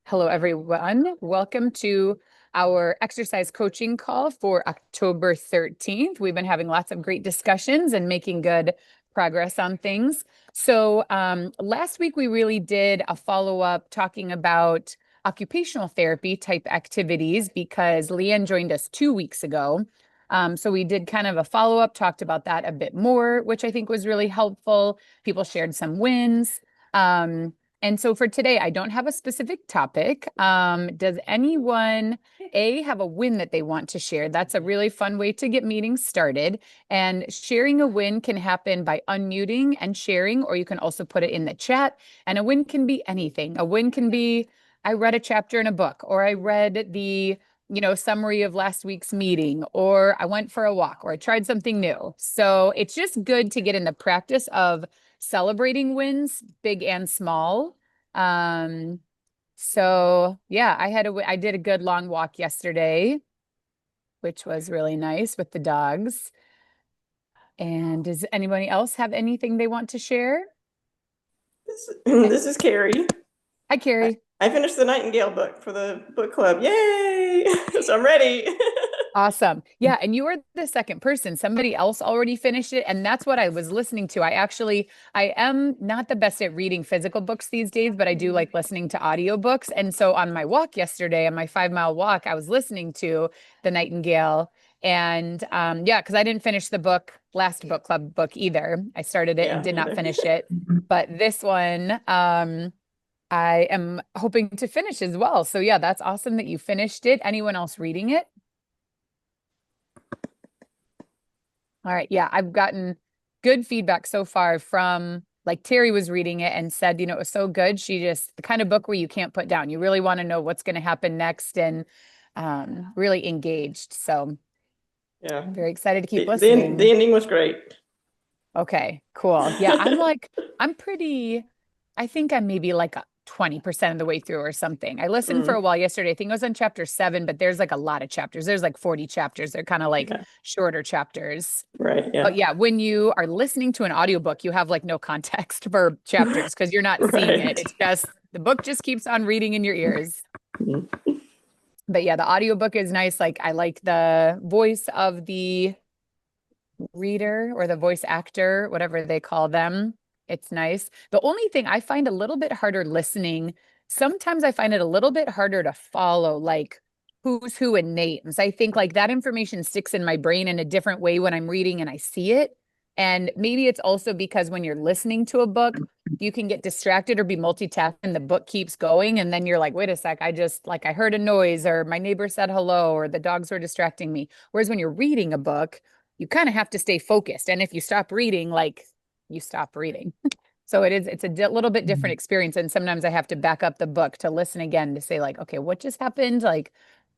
Hello, everyone. Welcome to our exercise coaching call for October 13th. We've been having lots of great discussions and making good progress on things. Last week we really did a follow-up talking about occupational therapy type activities because Leanne joined us 2 weeks ago. So we did kind of a follow-up, talked about that a bit more, which I think was really helpful. People shared some wins. And so for today, I don't have a specific topic. Does anyone have a win that they want to share? That's a really fun way to get meetings started. And sharing a win can happen by unmuting and sharing, or you can also put it in the chat. And a win can be anything. A win can be, I read a chapter in a book, or I read the summary of last week's meeting, or I went for a walk, or I tried something new. So it's just good to get in the practice of celebrating wins, big and small. Um, so yeah, I did a good long walk yesterday, which was really nice with the dogs. And does anybody else have anything they want to share? This is Carrie. Hi, I, Carrie. I finished the Nightingale book for the book club. Yay! So I'm ready. Awesome. Yeah, and you were the second person. Somebody else already finished it, and that's what I was listening to. I am not the best at reading physical books these days, but I do like listening to audiobooks. And so on my walk yesterday, on my 5 mile walk, I was listening to The Nightingale. And yeah, because I didn't finish the last book club book either. I started it and Yeah, did not neither. finish it. But this one, I am hoping to finish as well. So yeah, that's awesome that you finished it. Anyone else reading it? All right. Yeah, I've gotten good feedback so far from like Terry was reading it and said, it was so good. The kind of book where you can't put down. You really want to know what's going to happen next and really engaged. So Yeah. I'm very excited to keep The listening. ending was great. Okay, cool. Yeah, I'm pretty, I think I'm maybe like 20% of the way through or something. I listened for a Mm, while yesterday. I think I was on chapter 7, but there's like a lot of chapters. There's like 40 chapters. They're kind of like yeah. shorter chapters. Right. But Yeah. yeah, when you are listening to an audiobook, you have like no context for chapters because you're not seeing it. Right. It's just the book just keeps on reading in your ears. Mm, But yeah, the audiobook is nice. Like I like the voice of the reader or the voice actor, whatever they call them. It's nice. The only thing I find a little bit harder listening, sometimes I find it a little bit harder to follow, like who's who and names. I think like that information sticks in my brain in a different way when I'm reading and I see it. And maybe it's also because when you're listening to a book, you can get distracted or be multitasking and the book keeps going. And then you're like, wait a sec, I heard a noise or my neighbor said hello or the dogs were distracting me. Whereas when you're reading a book, you kind of have to stay focused. And if you stop reading, like you stop reading. So it's a little bit different experience. And sometimes I have to back up the book to listen again to say, like, okay, what just happened? Like,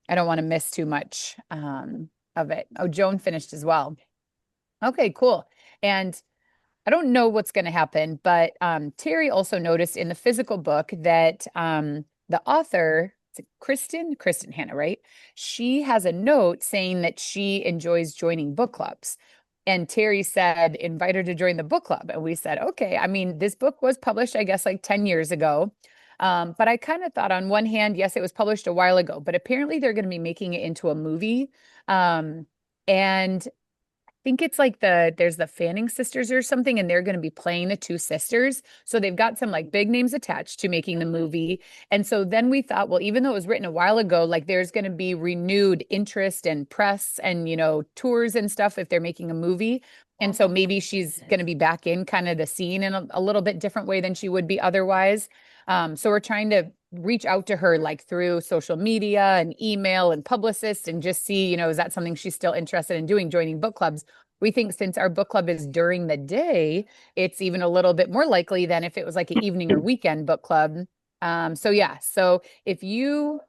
I don't want to miss too much of it. Oh, Joan finished as well. Okay, cool. And I don't know what's going to happen, but Terry also noticed in the physical book that the author, is it Kristen Hanna, right? She has a note saying that she enjoys joining book clubs. And Terry said, invite her to join the book club. And we said, okay. I mean, this book was published, I guess, like 10 years ago. But I kind of thought on one hand, yes, it was published a while ago, but apparently they're going to be making it into a movie. And think it's like there's the Fanning sisters or something, and they're going to be playing the two sisters. So they've got some like big names attached to making the movie. And so then we thought, well, even though it was written a while ago, like there's going to be renewed interest and press and, tours and stuff if they're making a movie. And so maybe she's going to be back in kind of the scene in a little bit different way than she would be otherwise. So we're trying to reach out to her like through social media and email and publicists and just see, is that something she's still interested in doing, joining book clubs? We think since our book club is during the day, it's even a little bit more likely than if it was like an evening or weekend book club. So yeah, so if you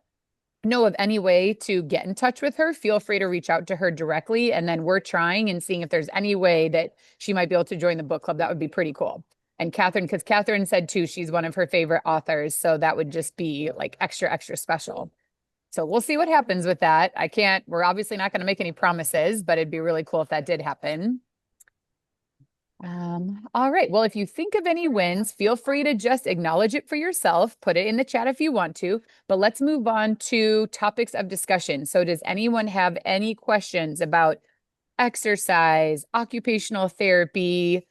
know of any way to get in touch with her, feel free to reach out to her directly. And then we're trying and seeing if there's any way that she might be able to join the book club. That would be pretty cool. And Catherine, because Catherine said too, she's one of her favorite authors. So that would just be like extra, extra special. So we'll see what happens with that. We're obviously not going to make any promises, but it'd be really cool if that did happen. All right. Well, if you think of any wins, feel free to just acknowledge it for yourself. Put it in the chat if you want to. But let's move on to topics of discussion. So, does anyone have any questions about exercise, occupational therapy,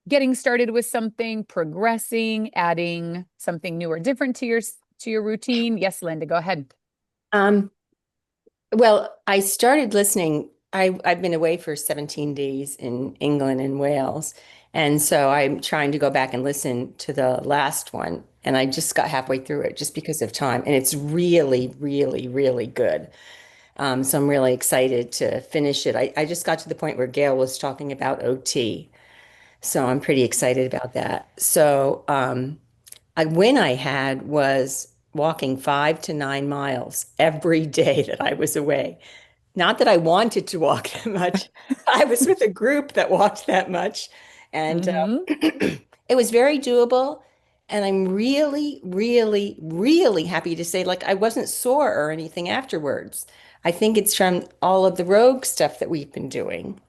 getting started with something, progressing, adding something new or different to your routine? Yes, Linda, go ahead. Um, well, I started listening. I've been away for 17 days in England and Wales. And so I'm trying to go back and listen to the last one. And I just got halfway through it just because of time. And it's really, really, really good. So I'm really excited to finish it. I just got to the point where Gail was talking about OT. So I'm pretty excited about that. So a win I had was walking 5 to 9 miles every day that I was away. Not that I wanted to walk that much. I was with a group that walked that much, and Hmm. it was very doable. And I'm really, really, really happy to say, like, I wasn't sore or anything afterwards. I think it's from all of the rogue stuff that we've been doing.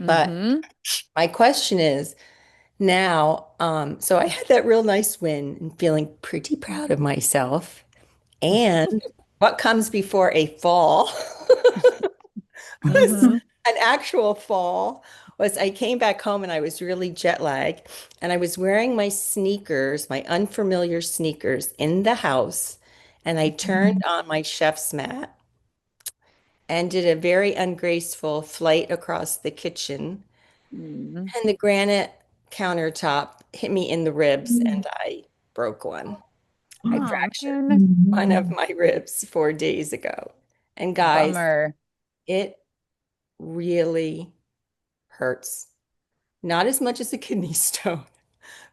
But Hmm. my question is, now, so I had that real nice win and feeling pretty proud of myself. And what comes before a fall was Hmm. an actual fall was I came back home and I was really jet lagged and I was wearing my sneakers, my unfamiliar sneakers in the house, and I turned on my chef's mat and did a very ungraceful flight across the kitchen. Hmm. And the granite countertop hit me in the ribs and I broke one. I Oh, fractured man. one of my ribs 4 days ago. And guys, Bummer. it really hurts. Not as much as a kidney stone,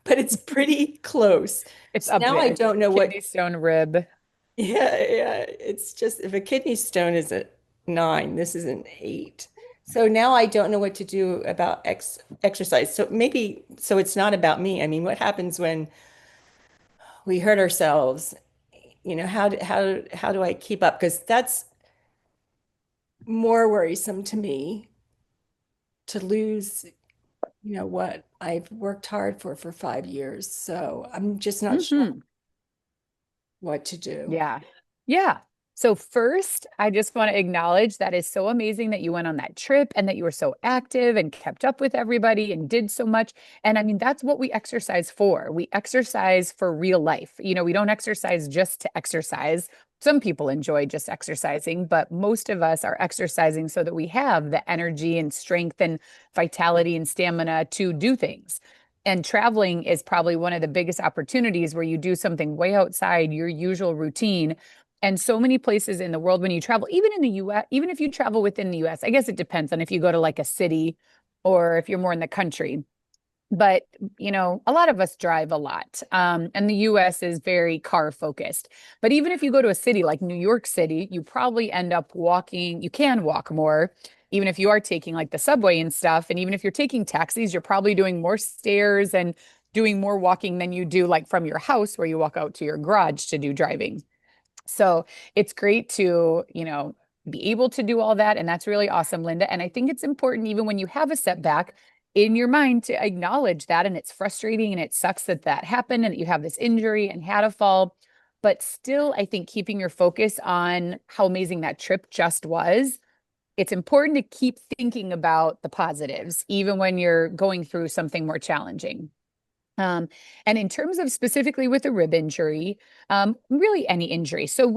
but it's pretty close. It's So up now I there. don't know Kidney what, stone rib. yeah, it's just if a kidney stone is a 9, this is an 8. So now I don't know what to do about exercise. So maybe, so it's not about me. I mean, what happens when we hurt ourselves? How do I keep up? Because that's more worrisome to me to lose, what I've worked hard for 5 years. So I'm just not sure Hmm. what to do. Yeah. Yeah. So first, I just want to acknowledge that is so amazing that you went on that trip and that you were so active and kept up with everybody and did so much. And I mean, that's what we exercise for. We exercise for real life. We don't exercise just to exercise. Some people enjoy just exercising, but most of us are exercising so that we have the energy and strength and vitality and stamina to do things. And traveling is probably one of the biggest opportunities where you do something way outside your usual routine. And so many places in the world when you travel, even in the US, even if you travel within the US, I guess it depends on if you go to like a city or if you're more in the country. But, a lot of us drive a lot. And the US is very car focused. But even if you go to a city like New York City, you probably end up walking, you can walk more, even if you are taking like the subway and stuff. And even if you're taking taxis, you're probably doing more stairs and doing more walking than you do like from your house where you walk out to your garage to do driving. So it's great to, be able to do all that. And that's really awesome, Linda. And I think it's important, even when you have a setback in your mind, to acknowledge that. And it's frustrating and it sucks that that happened and that you have this injury and had a fall. But still, I think keeping your focus on how amazing that trip just was, it's important to keep thinking about the positives, even when you're going through something more challenging. Um, and in terms of specifically with a rib injury, really any injury. So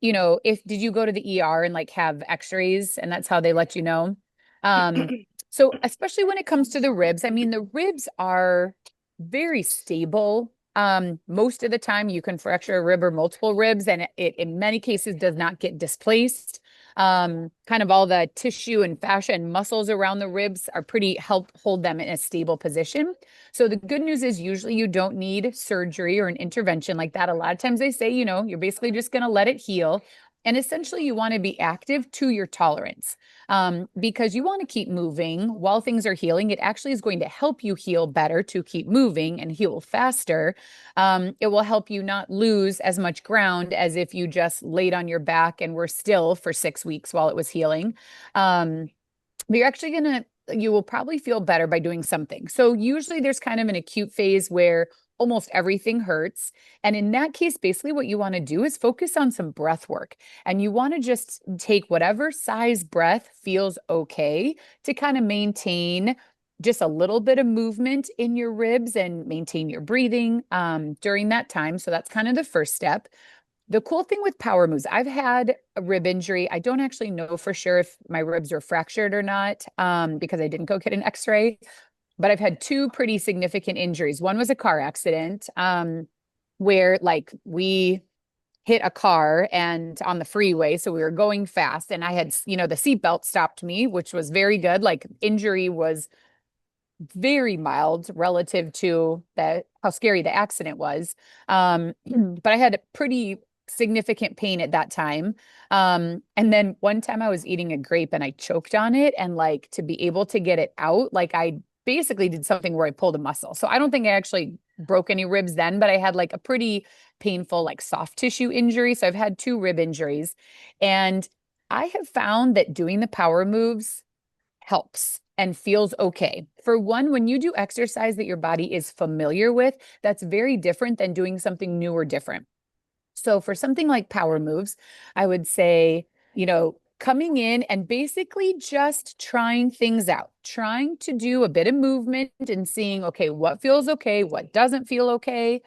if did you go to the ER and like have x-rays and that's how they let you know? Um, so especially when it comes to the ribs, I mean, the ribs are very stable. Most of the time you can fracture a rib or multiple ribs, and it in many cases does not get displaced. Kind of all the tissue and fascia and muscles around the ribs are pretty help hold them in a stable position. So the good news is usually you don't need surgery or an intervention like that. A lot of times they say, you're basically just going to let it heal. And essentially, you want to be active to your tolerance, because you want to keep moving while things are healing. It actually is going to help you heal better to keep moving and heal faster. It will help you not lose as much ground as if you just laid on your back and were still for 6 weeks while it was healing. But you're actually going to you will probably feel better by doing something. So usually there's kind of an acute phase where almost everything hurts. And in that case, basically what you want to do is focus on some breath work. And you want to just take whatever size breath feels okay to kind of maintain just a little bit of movement in your ribs and maintain your breathing during that time. So that's kind of the first step. The cool thing with power moves, I've had a rib injury. I don't actually know for sure if my ribs are fractured or not because I didn't go get an x-ray, but I've had two pretty significant injuries. One was a car accident where like we hit a car and on the freeway. So we were going fast and I had, the seatbelt stopped me, which was very good. Like injury was very mild relative to how scary the accident was. But I had pretty significant pain at that time. And then one time I was eating a grape and I choked on it, and like to be able to get it out, like I basically did something where I pulled a muscle. So I don't think I actually broke any ribs then, but I had like a pretty painful like soft tissue injury. So I've had two rib injuries, and I have found that doing the power moves helps and feels okay. For one, when you do exercise that your body is familiar with, that's very different than doing something new or different. So for something like power moves, I would say, coming in and basically just trying things out, trying to do a bit of movement and seeing, okay, what feels okay, what doesn't feel okay.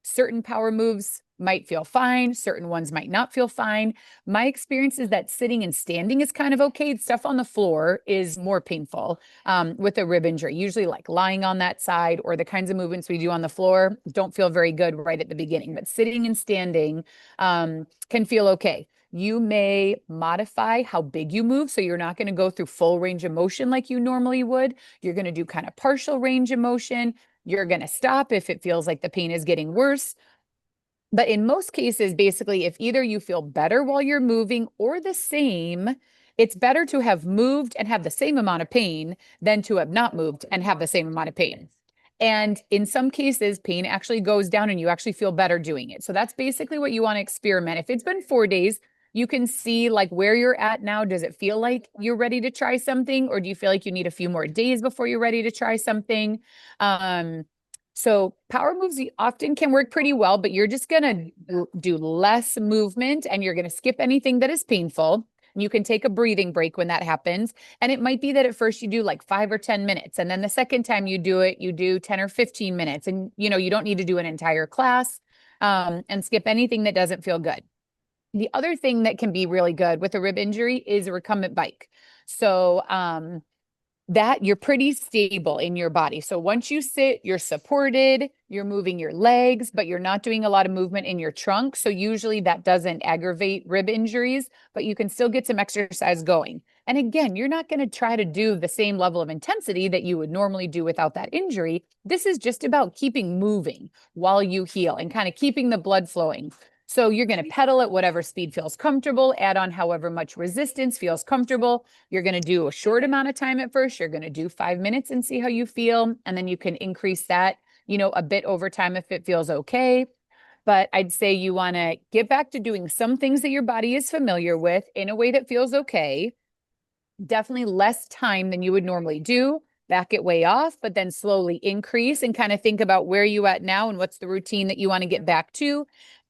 Certain power moves might feel fine, certain ones might not feel fine. My experience is that sitting and standing is kind of okay. Stuff on the floor is more painful with a rib injury. Usually like lying on that side or the kinds of movements we do on the floor don't feel very good right at the beginning, but sitting and standing can feel okay. You may modify how big you move. So you're not going to go through full range of motion like you normally would. You're going to do kind of partial range of motion. You're going to stop if it feels like the pain is getting worse. But in most cases, basically, if either you feel better while you're moving or the same, it's better to have moved and have the same amount of pain than to have not moved and have the same amount of pain. And in some cases, pain actually goes down and you actually feel better doing it. So that's basically what you want to experiment. If it's been 4 days, you can see like where you're at now. Does it feel like you're ready to try something, or do you feel like you need a few more days before you're ready to try something? So power moves often can work pretty well, but you're just going to do less movement and you're going to skip anything that is painful. You can take a breathing break when that happens. And it might be that at first you do like 5 or 10 minutes. And then the second time you do it, you do 10 or 15 minutes. And, you don't need to do an entire class and skip anything that doesn't feel good. The other thing that can be really good with a rib injury is a recumbent bike. So, that you're pretty stable in your body. So once you sit, you're supported, you're moving your legs, but you're not doing a lot of movement in your trunk. So usually that doesn't aggravate rib injuries, but you can still get some exercise going. And again, you're not going to try to do the same level of intensity that you would normally do without that injury. This is just about keeping moving while you heal and kind of keeping the blood flowing. So you're going to pedal at whatever speed feels comfortable, add on however much resistance feels comfortable. You're going to do a short amount of time at first. You're going to do 5 minutes and see how you feel. And then you can increase that, a bit over time if it feels okay. But I'd say you want to get back to doing some things that your body is familiar with in a way that feels okay. Definitely less time than you would normally do. Back it way off, but then slowly increase and kind of think about where you at now and what's the routine that you want to get back to.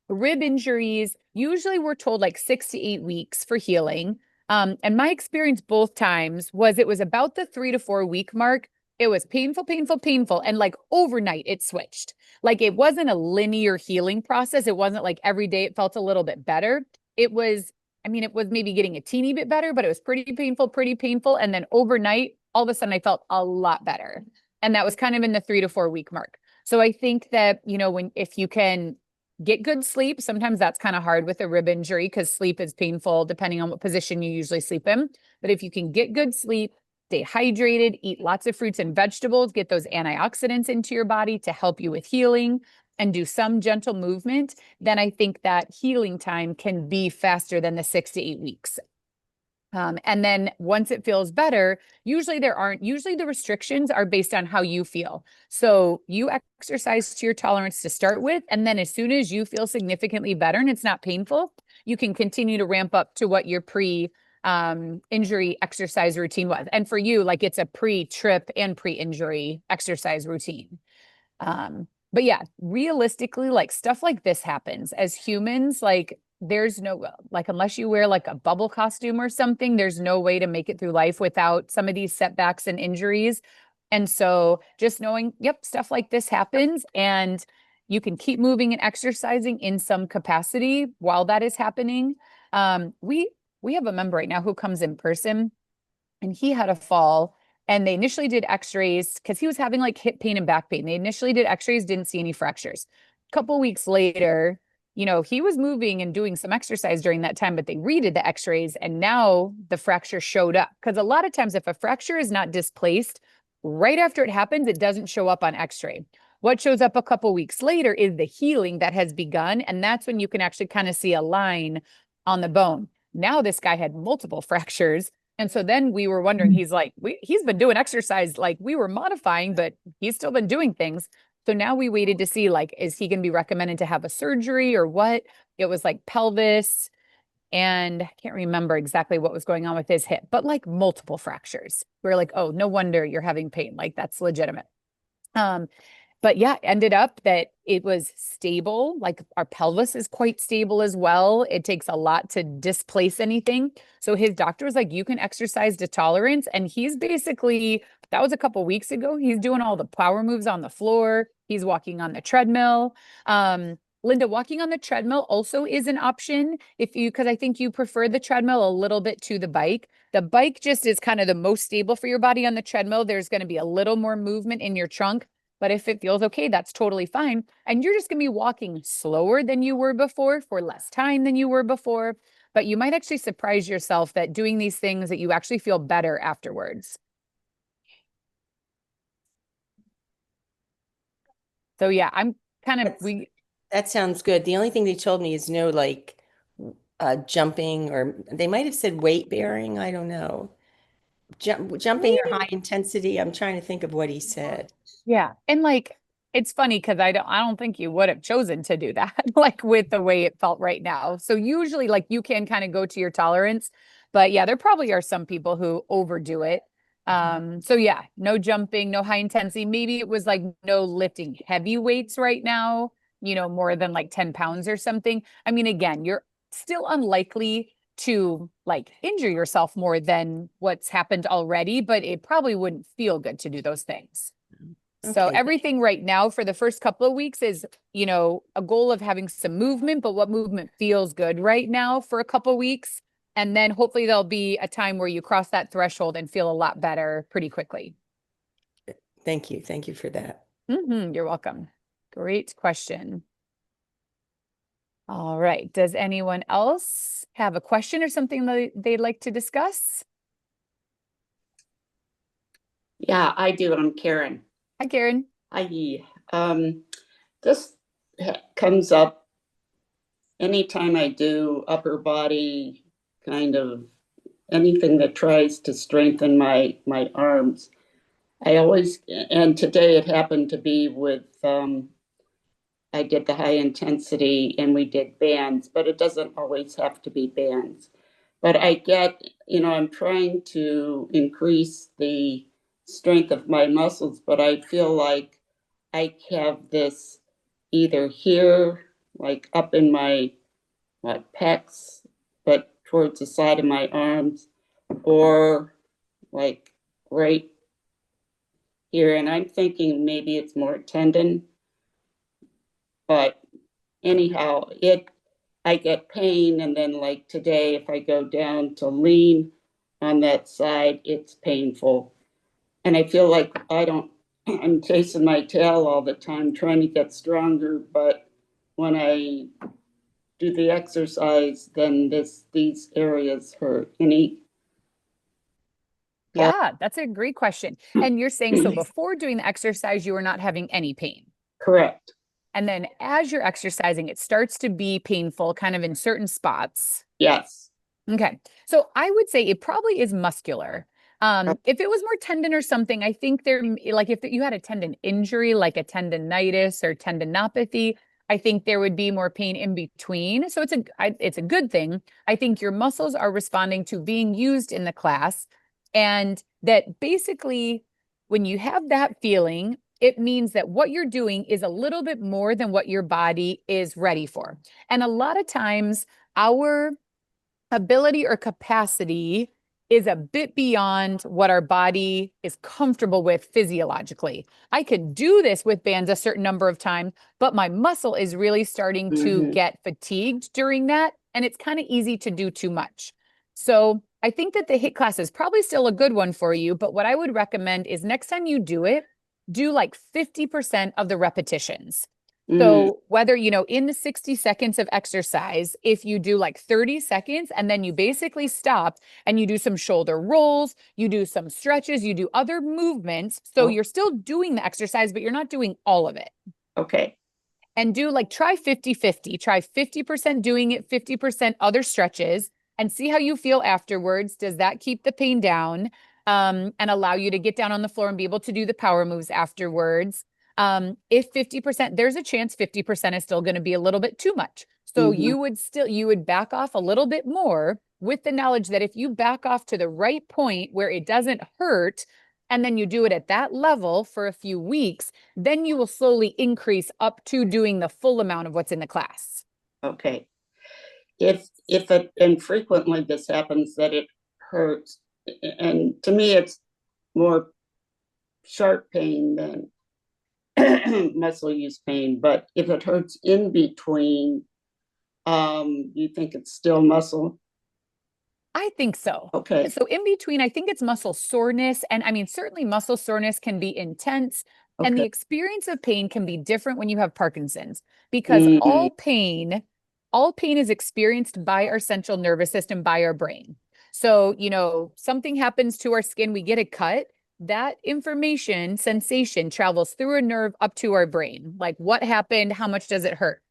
Rib injuries, usually we're told like 6 to 8 weeks for healing. And my experience both times was it was about the 3 to 4 week mark. It was painful, painful, painful. And like overnight it switched. Like it wasn't a linear healing process. It wasn't like every day it felt a little bit better. It was maybe getting a teeny bit better, but it was pretty painful. And then overnight, all of a sudden I felt a lot better. And that was kind of in the 3 to 4 week mark. So I think that, if you can get good sleep. Sometimes that's kind of hard with a rib injury because sleep is painful depending on what position you usually sleep in. But if you can get good sleep, stay hydrated, eat lots of fruits and vegetables, get those antioxidants into your body to help you with healing, and do some gentle movement, then I think that healing time can be faster than the 6 to 8 weeks. And then once it feels better, usually the restrictions are based on how you feel. So you exercise to your tolerance to start with. And then as soon as you feel significantly better and it's not painful, you can continue to ramp up to what your injury exercise routine was. And for you, like it's a pre-trip and pre-injury exercise routine. But yeah, realistically, like stuff like this happens as humans, like there's no, like, unless you wear like a bubble costume or something, there's no way to make it through life without some of these setbacks and injuries. And so just knowing, yep, stuff like this happens and you can keep moving and exercising in some capacity while that is happening. We have a member right now who comes in person and he had a fall and they initially did x-rays because he was having like hip pain and back pain. They initially did x-rays, didn't see any fractures. A couple weeks later, you know, he was moving and doing some exercise during that time, but they redid the x-rays and now the fracture showed up. Because a lot of times if a fracture is not displaced, right after it happens, it doesn't show up on x-ray. What shows up a couple weeks later is the healing that has begun. And that's when you can actually kind of see a line on the bone. Now this guy had multiple fractures. And so then we were wondering, he's like, he's been doing exercise, like we were modifying, but he's still been doing things. So now we waited to see, like, is he going to be recommended to have a surgery or what? It was like pelvis. And I can't remember exactly what was going on with his hip, but like multiple fractures. We're like, oh, no wonder you're having pain. Like that's legitimate. But yeah, ended up that it was stable. Like our pelvis is quite stable as well. It takes a lot to displace anything. So his doctor was like, you can exercise to tolerance. And he's basically, that was a couple weeks ago. He's doing all the power moves on the floor. He's walking on the treadmill. Linda, walking on the treadmill also is an option if you, because I think you prefer the treadmill a little bit to the bike. The bike just is kind of the most stable for your body. On the treadmill, there's going to be a little more movement in your trunk. But if it feels okay, that's totally fine. And you're just going to be walking slower than you were before for less time than you were before. But you might actually surprise yourself that doing these things that you actually feel better afterwards. So yeah, I'm kind of, That sounds good. The only thing they told me is no like jumping, or they might have said weight bearing. I don't know. Jumping or high intensity. I'm trying to think of what he said. Yeah. And like, it's funny because I don't think you would have chosen to do that, like with the way it felt right now. So usually like you can kind of go to your tolerance, but yeah, there probably are some people who overdo it. So yeah, no jumping, no high intensity. Maybe it was like no lifting heavy weights right now, you know, more than like 10 pounds or something. I mean, again, you're still unlikely to like injure yourself more than what's happened already, but it probably wouldn't feel good to do those things. So Okay. everything right now for the first couple of weeks is, you know, a goal of having some movement, but what movement feels good right now for a couple of weeks. And then hopefully there'll be a time where you cross that threshold and feel a lot better pretty quickly. Thank you. Thank you for that. You're welcome. Great question. All right. Does anyone else have a question or something that they'd like to discuss? Yeah, I do. I'm Karen. Hi, Karen. Hi. This comes up anytime I do upper body kind of anything that tries to strengthen my arms. I always, and today it happened to be with, I did the high intensity and we did bands, but it doesn't always have to be bands. But I get, I'm trying to increase the strength of my muscles, but I feel like I have this either here, like up in my pecs, but towards the side of my arms, or like right here. And I'm thinking maybe it's more tendon, but anyhow, I get pain. And then like today, if I go down to lean on that side, it's painful. And I feel like I'm chasing my tail all the time, trying to get stronger. But when I do the exercise, then these areas hurt. Yeah, that's a great question. And you're saying, so before doing the exercise, you were not having any pain. Correct. And then as you're exercising, it starts to be painful kind of in certain spots. Yes. Okay. So I would say it probably is muscular. If it was more tendon or something, I think like if you had a tendon injury, like a tendonitis or tendinopathy, I think there would be more pain in between. So it's a good thing. I think your muscles are responding to being used in the class, and that basically when you have that feeling, it means that what you're doing is a little bit more than what your body is ready for. And a lot of times our ability or capacity is a bit beyond what our body is comfortable with physiologically. I could do this with bands a certain number of times, but my muscle is really starting to get fatigued during that. And it's kind of easy to do too much. So I think that the HIIT class is probably still a good one for you. But what I would recommend is next time you do it, do like 50% of the repetitions. So whether, in the 60 seconds of exercise, if you do like 30 seconds and then you basically stop and you do some shoulder rolls, you do some stretches, you do other movements. So you're still doing the exercise, but you're not doing all of it. Okay. And try 50-50, try 50% doing it, 50% other stretches, and see how you feel afterwards. Does that keep the pain down, and allow you to get down on the floor and be able to do the power moves afterwards? If 50%, there's a chance 50% is still going to be a little bit too much. So you would back off a little bit more with the knowledge that if you back off to the right point where it doesn't hurt, and then you do it at that level for a few weeks, then you will slowly increase up to doing the full amount of what's in the class. Okay. If it, and frequently this happens, that it hurts, and to me it's more sharp pain than muscle use pain, but if it hurts in between, you think it's still muscle? I think so. Okay. So in between, I think it's muscle soreness. And I mean, certainly muscle soreness can be intense. And the experience of pain can be different when you have Parkinson's, because all pain is experienced by our central nervous system, by our brain. So, something happens to our skin, we get a cut. That information, sensation travels through a nerve up to our brain. Like, what happened? How much does it hurt?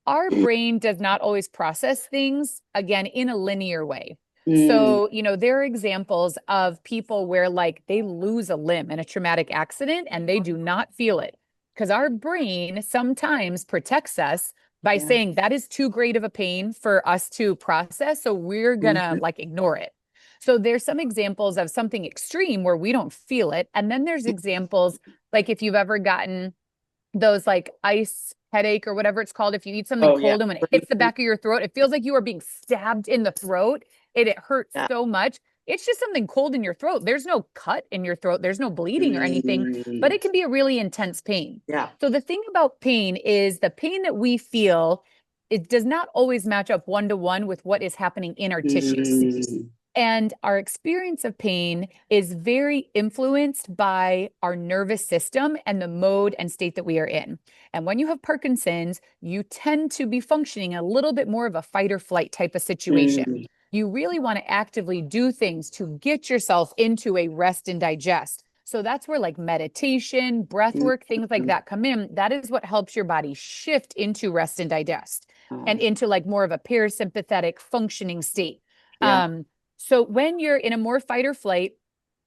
Our brain does not always process things, again, in a linear way. So, there are examples of people where like they lose a limb in a traumatic accident and they do not feel it, because our brain sometimes protects us by saying that is too great of a pain for us to process. So we're gonna like ignore it. So there's some examples of something extreme where we don't feel it. And then there's examples like if you've ever gotten those like ice headache or whatever it's called, if you eat something cold and when it hits the back of your throat, it feels like you are being stabbed in the throat. It hurts so much. It's just something cold in your throat. There's no cut in your throat. There's no bleeding or anything, but it can be a really intense pain. Yeah. So the thing about pain is the pain that we feel, it does not always match up one-to-one with what is happening in our tissues. And our experience of pain is very influenced by our nervous system and the mode and state that we are in. And when you have Parkinson's, you tend to be functioning a little bit more of a fight or flight type of situation. You really want to actively do things to get yourself into a rest and digest. So that's where like meditation, breath work, things like that come in. That is what helps your body shift into rest and digest and into like more of a parasympathetic functioning state. So when you're in a more fight or flight,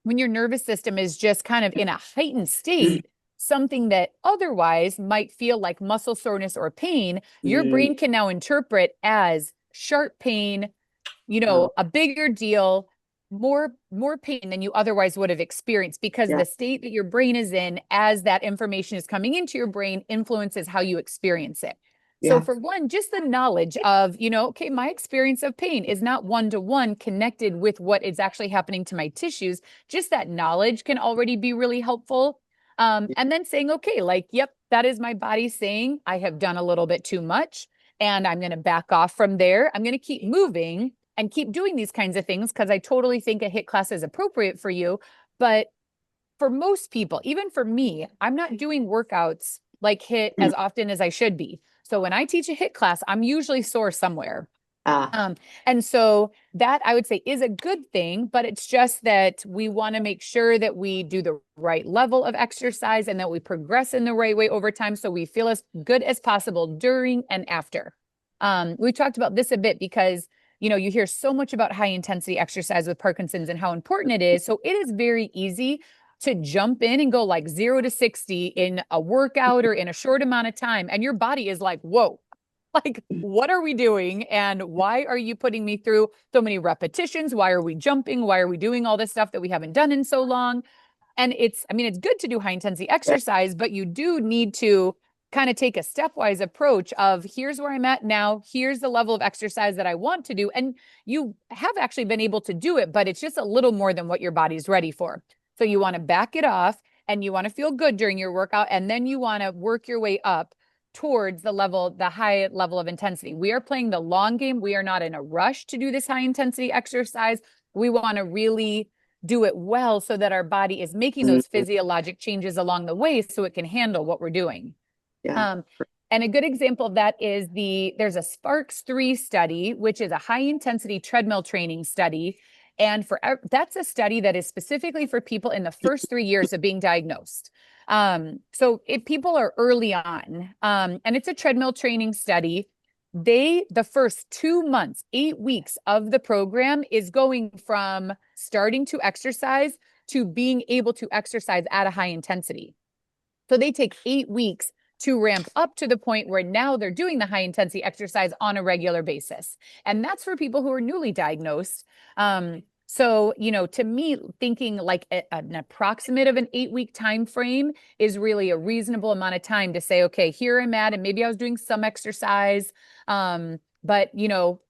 when your nervous system is just kind of in a heightened state, something that otherwise might feel like muscle soreness or pain, your brain can now interpret as sharp pain, a bigger deal, more pain than you otherwise would have experienced, because the state that your brain is in as that information is coming into your brain influences how you experience it. So for one, just the knowledge of, okay, my experience of pain is not one-to-one connected with what is actually happening to my tissues. Just that knowledge can already be really helpful. And then saying, okay, like, yep, that is my body saying I have done a little bit too much and I'm going to back off from there. I'm going to keep moving and keep doing these kinds of things because I totally think a HIIT class is appropriate for you. But for most people, even for me, I'm not doing workouts like HIIT as often as I should be. So when I teach a HIIT class, I'm usually sore somewhere. And so that I would say is a good thing, but it's just that we want to make sure that we do the right level of exercise and that we progress in the right way over time so we feel as good as possible during and after. We talked about this a bit because, you hear so much about high intensity exercise with Parkinson's and how important it is. So it is very easy to jump in and go like 0 to 60 in a workout or in a short amount of time. And your body is like, whoa, like, what are we doing? And why are you putting me through so many repetitions? Why are we jumping? Why are we doing all this stuff that we haven't done in so long? And it's good to do high intensity exercise, but you do need to kind of take a stepwise approach of here's where I'm at now. Here's the level of exercise that I want to do. And you have actually been able to do it, but it's just a little more than what your body's ready for. So you want to back it off and you want to feel good during your workout. And then you want to work your way up towards the high level of intensity. We are playing the long game. We are not in a rush to do this high intensity exercise. We want to really do it well so that our body is making those physiologic changes along the way so it can handle what we're doing. Yeah. And a good example of that is there's a Sparks 3 study, which is a high intensity treadmill training study. And that's a study that is specifically for people in the first 3 years of being diagnosed. So if people are early on, and it's a treadmill training study, the first 2 months, 8 weeks of the program is going from starting to exercise to being able to exercise at a high intensity. So they take 8 weeks to ramp up to the point where now they're doing the high intensity exercise on a regular basis. And that's for people who are newly diagnosed. So, to me, thinking like an approximate of an 8-week time frame is really a reasonable amount of time to say, okay, here I'm at, and maybe I was doing some exercise. But,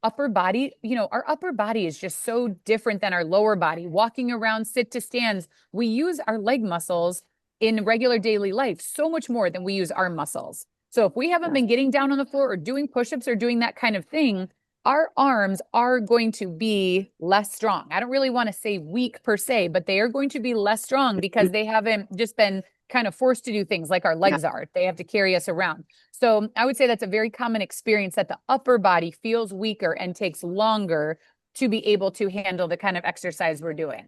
upper body, our upper body is just so different than our lower body. Walking around, sit to stands, we use our leg muscles in regular daily life so much more than we use arm muscles. So if we haven't been getting down on the floor or doing push-ups or doing that kind of thing, our arms are going to be less strong. I don't really want to say weak per se, but they are going to be less strong because they haven't just been kind of forced to do things like our legs are. They have to carry us around. So I would say that's a very common experience, that the upper body feels weaker and takes longer to be able to handle the kind of exercise we're doing.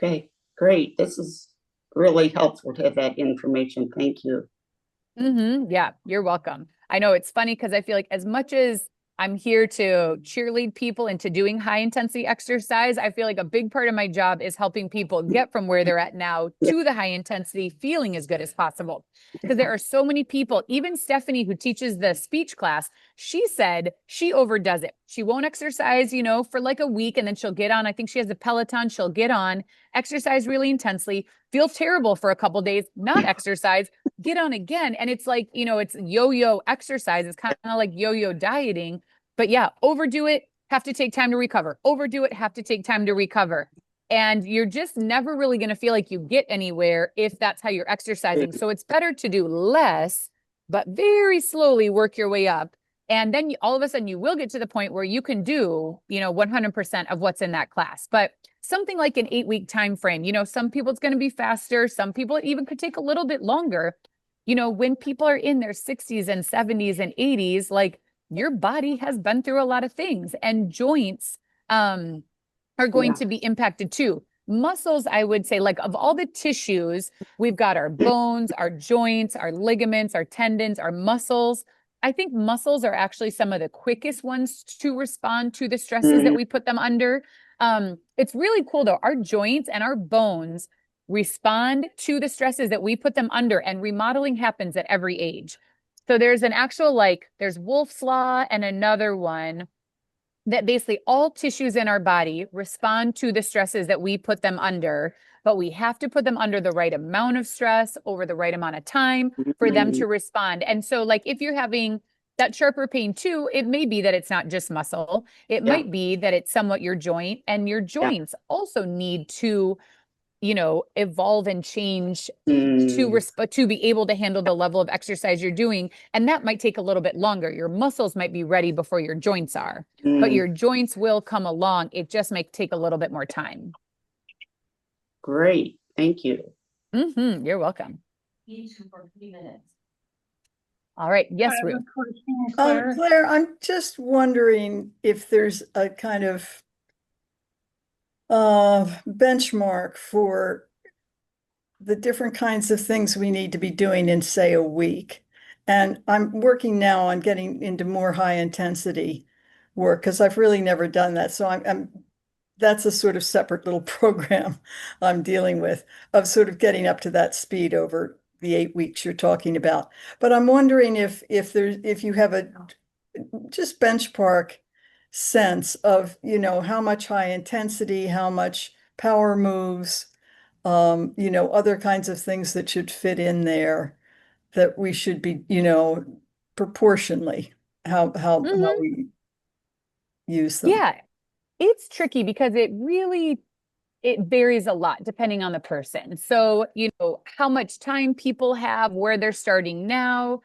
Okay, great. This is really helpful to have that information. Thank you. Yeah, you're welcome. I know it's funny because I feel like as much as I'm here to cheerlead people into doing high intensity exercise, I feel like a big part of my job is helping people get from where they're at now to the high intensity feeling as good as possible. Because there are so many people, even Stephanie, who teaches the speech class, she said she overdoes it. She won't exercise, for like a week, and then she'll get on. I think she has a Peloton. She'll get on, exercise really intensely, feel terrible for a couple of days, not exercise, get on again. And it's like, it's yo-yo exercise. It's kind of like yo-yo dieting. But yeah, overdo it, have to take time to recover. Overdo it, have to take time to recover. And you're just never really going to feel like you get anywhere if that's how you're exercising. So it's better to do less, but very slowly work your way up. And then all of a sudden you will get to the point where you can do, 100% of what's in that class. But something like an 8-week time frame, some people it's going to be faster. Some people it even could take a little bit longer. When people are in their 60s and 70s and 80s, like, your body has been through a lot of things, and joints are going to be impacted too. Muscles, I would say, like, of all the tissues, we've got our bones, our joints, our ligaments, our tendons, our muscles. I think muscles are actually some of the quickest ones to respond to the stresses that we put them under. It's really cool though. Our joints and our bones respond to the stresses that we put them under, and remodeling happens at every age. So there's an actual, there's Wolff's Law and another one that basically all tissues in our body respond to the stresses that we put them under, but we have to put them under the right amount of stress over the right amount of time for them to respond. And so if you're having that sharper pain too, it may be that it's not just muscle. It might be that it's somewhat your joint, and your joints also need to evolve and change to be able to handle the level of exercise you're doing. And that might take a little bit longer. Your muscles might be ready before your joints are, but your joints will come along. It just might take a little bit more time. Great. Thank you. You're welcome. Each for 3 minutes. All right. Yes, Ruth. Claire, I'm just wondering if there's a kind of benchmark for the different kinds of things we need to be doing in, say, a week. And I'm working now on getting into more high intensity work because I've really never done that. So I'm that's a sort of separate little program I'm dealing with of sort of getting up to that speed over the 8 weeks you're talking about. But I'm wondering if you have a just benchmark sense of, how much high intensity, how much power moves, other kinds of things that should fit in there that we should be, proportionally how Mhm. we use them. Yeah, it's tricky because it varies a lot depending on the person. So, how much time people have, where they're starting now.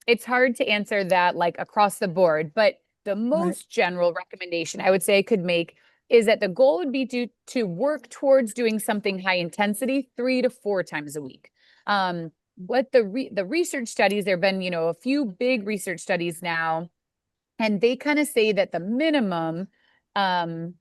It's hard to answer that like across the board, but the Right. most general recommendation I would say I could make is that the goal would be to work towards doing something high intensity 3 to 4 times a week. What the research studies, there have been, a few big research studies now, and they kind of say that the minimum um,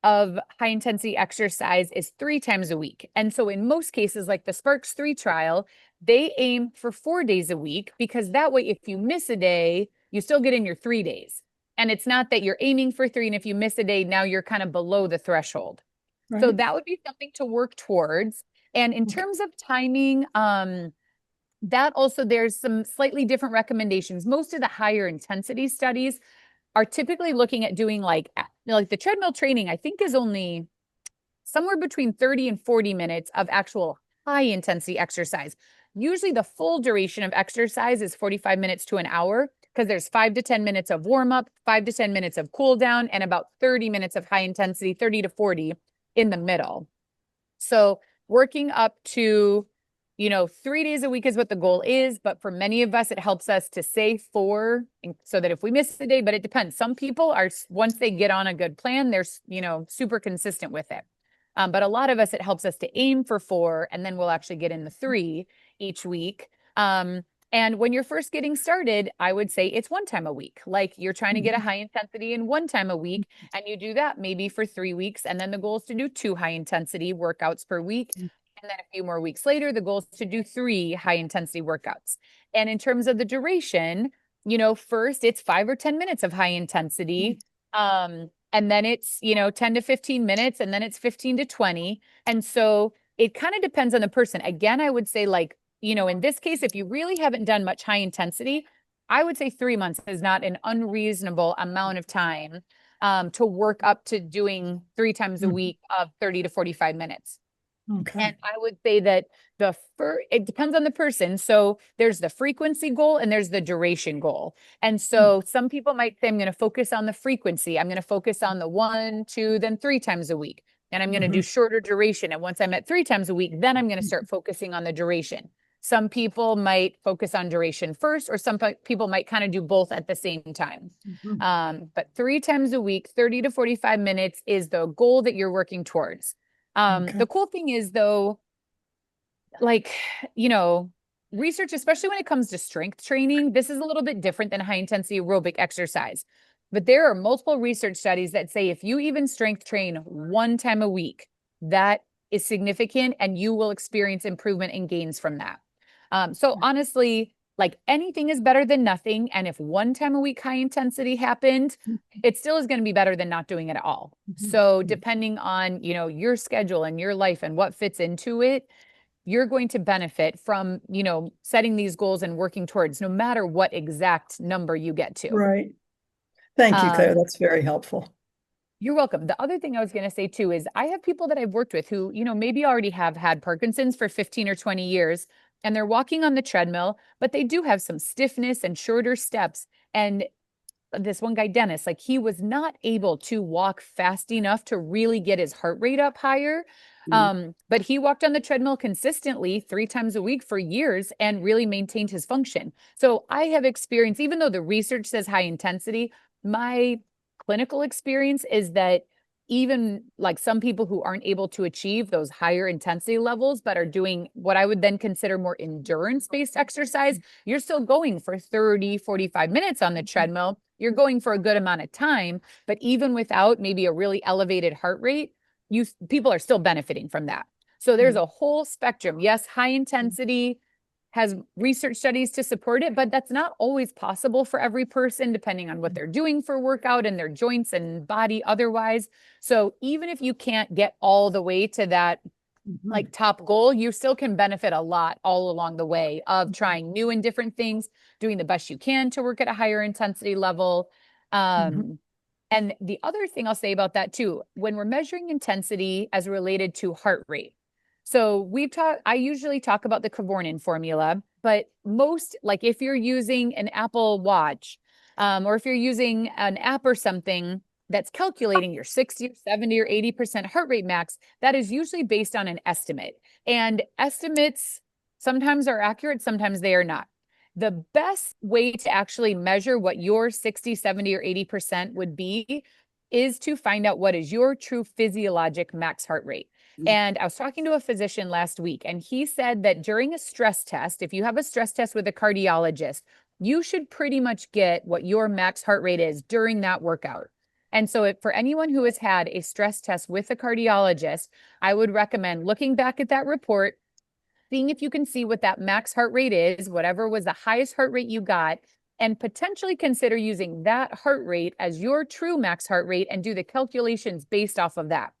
of high intensity exercise is 3 times a week. And so in most cases, like the Sparks 3 trial, they aim for 4 days a week because that way, if you miss a day, you still get in your 3 days. And it's not that you're aiming for 3, and if you miss a day, now you're kind of below the threshold. So Right. that would be something to work towards. And in Okay. terms of timing, that also there's some slightly different recommendations. Most of the higher intensity studies are typically looking at doing like the treadmill training, I think is only somewhere between 30 and 40 minutes of actual high intensity exercise. Usually the full duration of exercise is 45 minutes to an hour because there's 5 to 10 minutes of warm up, 5 to 10 minutes of cool down, and about 30 minutes of high intensity, 30 to 40 in the middle. So working up to, 3 days a week is what the goal is. But for many of us, it helps us to say 4, so that if we miss a day, but it depends. Some people are, once they get on a good plan, they're, super consistent with it. But a lot of us, it helps us to aim for 4, and then we'll actually get in the 3 each week. And when you're first getting started, I would say it's 1 time a week. Like you're trying to get a high intensity in 1 time a week, and you do that maybe for 3 weeks. And then the goal is to do 2 high intensity workouts per week. And then a few more weeks later, the goal is to do 3 high intensity workouts. And in terms of the duration, first it's 5 or 10 minutes of high intensity. And then it's, 10 to 15 minutes, and then it's 15 to 20. And so it kind of depends on the person. Again, I would say like, in this case, if you really haven't done much high intensity, I would say 3 months is not an unreasonable amount of time to work up to doing 3 times a week of 30 to 45 minutes. Okay. And I would say that it depends on the person. So there's the frequency goal and there's the duration goal. And so some people might say, I'm going to focus on the frequency. I'm going to focus on the 1, 2, then 3 times a week. And I'm going to do shorter duration. And once I'm at 3 times a week, then I'm going to start focusing on the duration. Some people might focus on duration first, or some people might kind of do both at the same time. But 3 times a week, 30 to 45 minutes is the goal that you're working towards. Okay. The cool thing is though, like, research, especially when it comes to strength training, this is a little bit different than high intensity aerobic exercise. But there are multiple research studies that say if you even strength train 1 time a week, that is significant and you will experience improvement and gains from that. So honestly, like anything is better than nothing. And if 1 time a week high intensity happened, it still is going to be better than not doing it at all. So depending on, your schedule and your life and what fits into it, you're going to benefit from, setting these goals and working towards no matter what exact number you get to. Right. Thank you, Claire. Um, That's very helpful. You're welcome. The other thing I was going to say too is I have people that I've worked with who, maybe already have had Parkinson's for 15 or 20 years, and they're walking on the treadmill, but they do have some stiffness and shorter steps. And this one guy, Dennis, like he was not able to walk fast enough to really get his heart rate up higher. But he walked on the treadmill consistently 3 times a week for years and really maintained his function. So I have experienced, even though the research says high intensity, my clinical experience is that even like some people who aren't able to achieve those higher intensity levels, but are doing what I would then consider more endurance-based exercise, you're still going for 30, 45 minutes on the treadmill. You're going for a good amount of time, but even without maybe a really elevated heart rate, people are still benefiting from that. So there's a whole spectrum. Yes, high intensity has research studies to support it, but that's not always possible for every person, depending on what they're doing for workout and their joints and body otherwise. So even if you can't get all the way to that like top goal, you still can benefit a lot all along the way of trying new and different things, doing the best you can to work at a higher intensity level. And the other thing I'll say about that too, when we're measuring intensity as related to heart rate. So I usually talk about the Kevorkian formula, but most, like if you're using an Apple Watch, or if you're using an app or something that's calculating your 60 or 70 or 80% heart rate max, that is usually based on an estimate. And estimates sometimes are accurate, sometimes they are not. The best way to actually measure what your 60, 70, or 80% would be is to find out what is your true physiologic max heart rate. And I was talking to a physician last week, and he said that during a stress test, if you have a stress test with a cardiologist, you should pretty much get what your max heart rate is during that workout. And so for anyone who has had a stress test with a cardiologist, I would recommend looking back at that report, seeing if you can see what that max heart rate is, whatever was the highest heart rate you got, and potentially consider using that heart rate as your true max heart rate and do the calculations based off of that.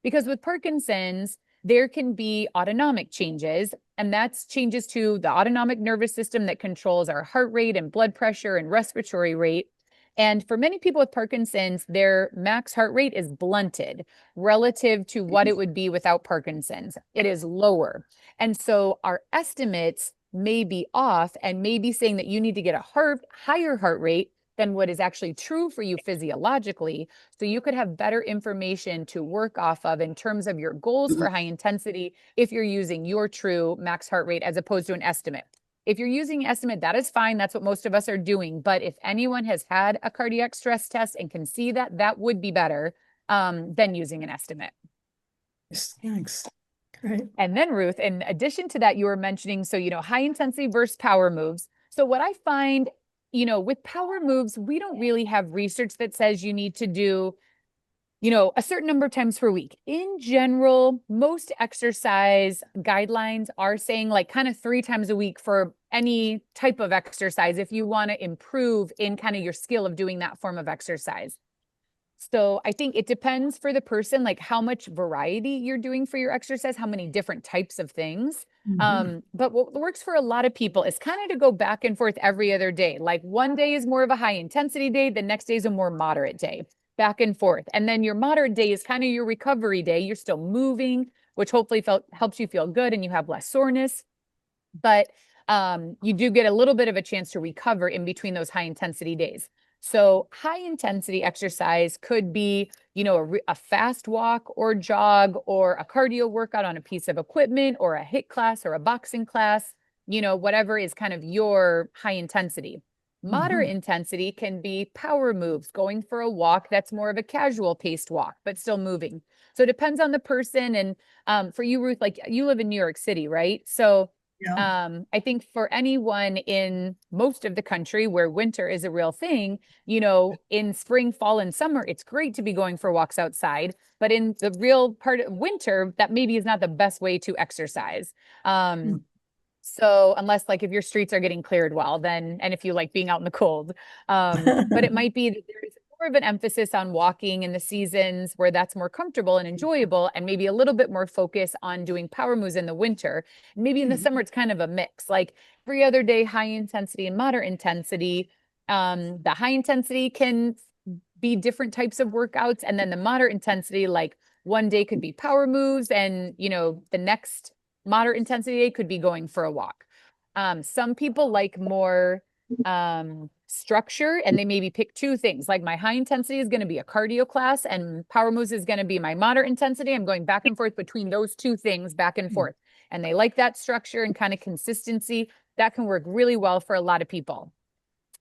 Because with Parkinson's, there can be autonomic changes, and that's changes to the autonomic nervous system that controls our heart rate and blood pressure and respiratory rate. And for many people with Parkinson's, their max heart rate is blunted relative to what it would be without Parkinson's. It is lower. And so our estimates may be off and may be saying that you need to get a higher heart rate than what is actually true for you physiologically. So you could have better information to work off of in terms of your goals for high intensity if you're using your true max heart rate as opposed to an estimate. If you're using an estimate, that is fine. That's what most of us are doing. But if anyone has had a cardiac stress test and can see that, that would be better than using an estimate. Thanks. Great. And then Ruth, in addition to that, you were mentioning, so, high intensity versus power moves. So what I find, with power moves, we don't really have research that says you need to do a certain number of times per week. In general, most exercise guidelines are saying like kind of 3 times a week for any type of exercise if you want to improve in kind of your skill of doing that form of exercise. So I think it depends for the person, like how much variety you're doing for your exercise, how many different types of things. But what works for a lot of people is kind of to go back and forth every other day. Like one day is more of a high intensity day, the next day is a more moderate day. Back and forth. And then your moderate day is kind of your recovery day. You're still moving, which hopefully helps you feel good and you have less soreness. But you do get a little bit of a chance to recover in between those high intensity days. So high intensity exercise could be, a fast walk or jog or a cardio workout on a piece of equipment or a HIIT class or a boxing class, whatever is kind of your high intensity. Moderate intensity can be power moves, going for a walk that's more of a casual paced walk, but still moving. So it depends on the person. And for you, Ruth, like you live in New York City, right? So I think for anyone in most of the country where winter is a real thing, in spring, fall, and summer, it's great to be going for walks outside. But in the real part of winter, that maybe is not the best way to exercise. So unless like if your streets are getting cleared well, then, and if you like being out in the cold, but it might be that there's more of an emphasis on walking in the seasons where that's more comfortable and enjoyable, and maybe a little bit more focus on doing power moves in the winter. Maybe in the summer, it's kind of a mix, like every other day, high intensity and moderate intensity. The high intensity can be different types of workouts. And then the moderate intensity, like one day could be power moves and, the next moderate intensity day could be going for a walk. Some people like more structure, and they maybe pick 2 things. Like my high intensity is going to be a cardio class and power moves is going to be my moderate intensity. I'm going back and forth between those 2 things, back and forth. And they like that structure and kind of consistency. That can work really well for a lot of people.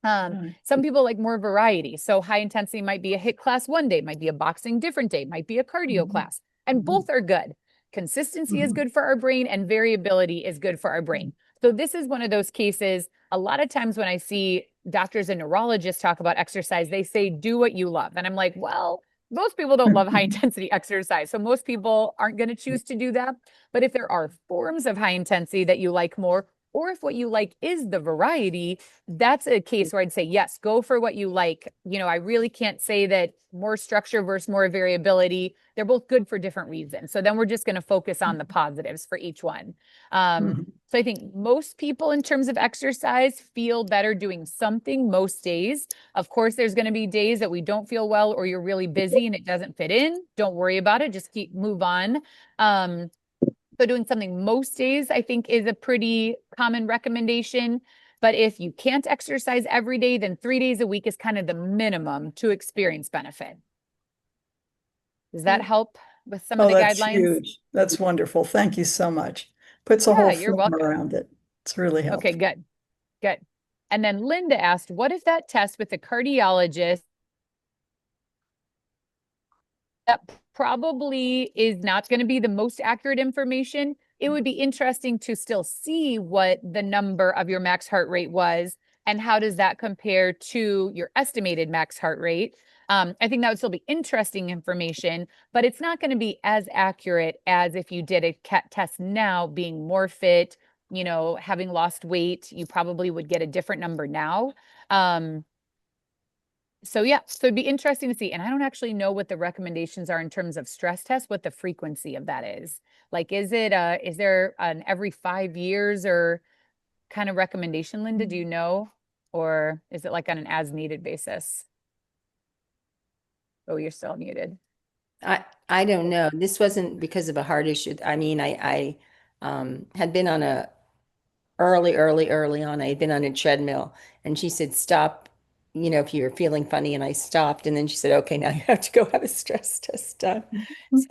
Some people like more variety. So high intensity might be a HIIT class one day, might be a boxing different day, might be a cardio class, and both are good. Consistency is good for our brain and variability is good for our brain. So this is one of those cases. A lot of times when I see doctors and neurologists talk about exercise, they say, do what you love. And I'm like, well, most people don't love high intensity exercise. So most people aren't going to choose to do that. But if there are forms of high intensity that you like more, Or if what you like is the variety, that's a case where I'd say, yes, go for what you like. You know, I really can't say that more structure versus more variability. They're both good for different reasons. So then we're just going to focus on the positives for each one. Mhm. So I think most people in terms of exercise feel better doing something most days. Of course, there's going to be days that we don't feel well or you're really busy and it doesn't fit in. Don't worry about it. Just move on. So doing something most days, I think, is a pretty common recommendation. But if you can't exercise every day, then 3 days a week is kind of the minimum to experience benefit. Does that help with some of Oh, the that's guidelines? huge. That's wonderful. Thank you so much. Puts a Yeah, whole you're form welcome. around it. It's really helpful. Okay, good. Good. And then Linda asked, what if that test with the cardiologist that probably is not going to be the most accurate information? It would be interesting to still see what the number of your max heart rate was and how does that compare to your estimated max heart rate. I think that would still be interesting information, but it's not going to be as accurate as if you did a CAT test now, being more fit, you know, having lost weight, you probably would get a different number now. So yeah, so it'd be interesting to see. And I don't actually know what the recommendations are in terms of stress tests, what the frequency of that is. Like, is there an every 5 years or kind of recommendation, Linda? Do you know? Or is it like on an as needed basis? Oh, you're still muted. I don't know. This wasn't because of a heart issue. I mean, I had been on a early on. I had been on a treadmill, and she said, "Stop, you know, if you're feeling funny." And I stopped, and then she said, "Okay, now you have to go have a stress test done." So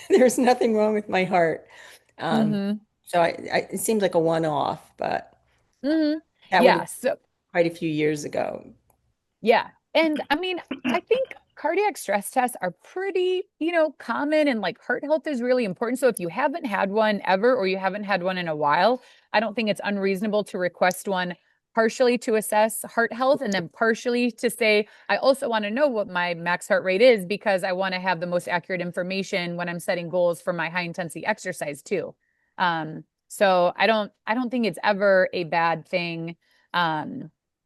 there's nothing wrong with my heart. Um, Mm-hmm. so it seemed like a one-off, but Mm-hmm. that would have Yeah. been So quite a few years ago. yeah. And I mean, I think cardiac stress tests are pretty, you know, common and like heart health is really important. So if you haven't had one ever or you haven't had one in a while, I don't think it's unreasonable to request one partially to assess heart health and then partially to say, I also want to know what my max heart rate is because I want to have the most accurate information when I'm setting goals for my high intensity exercise too. So I don't think it's ever a bad thing.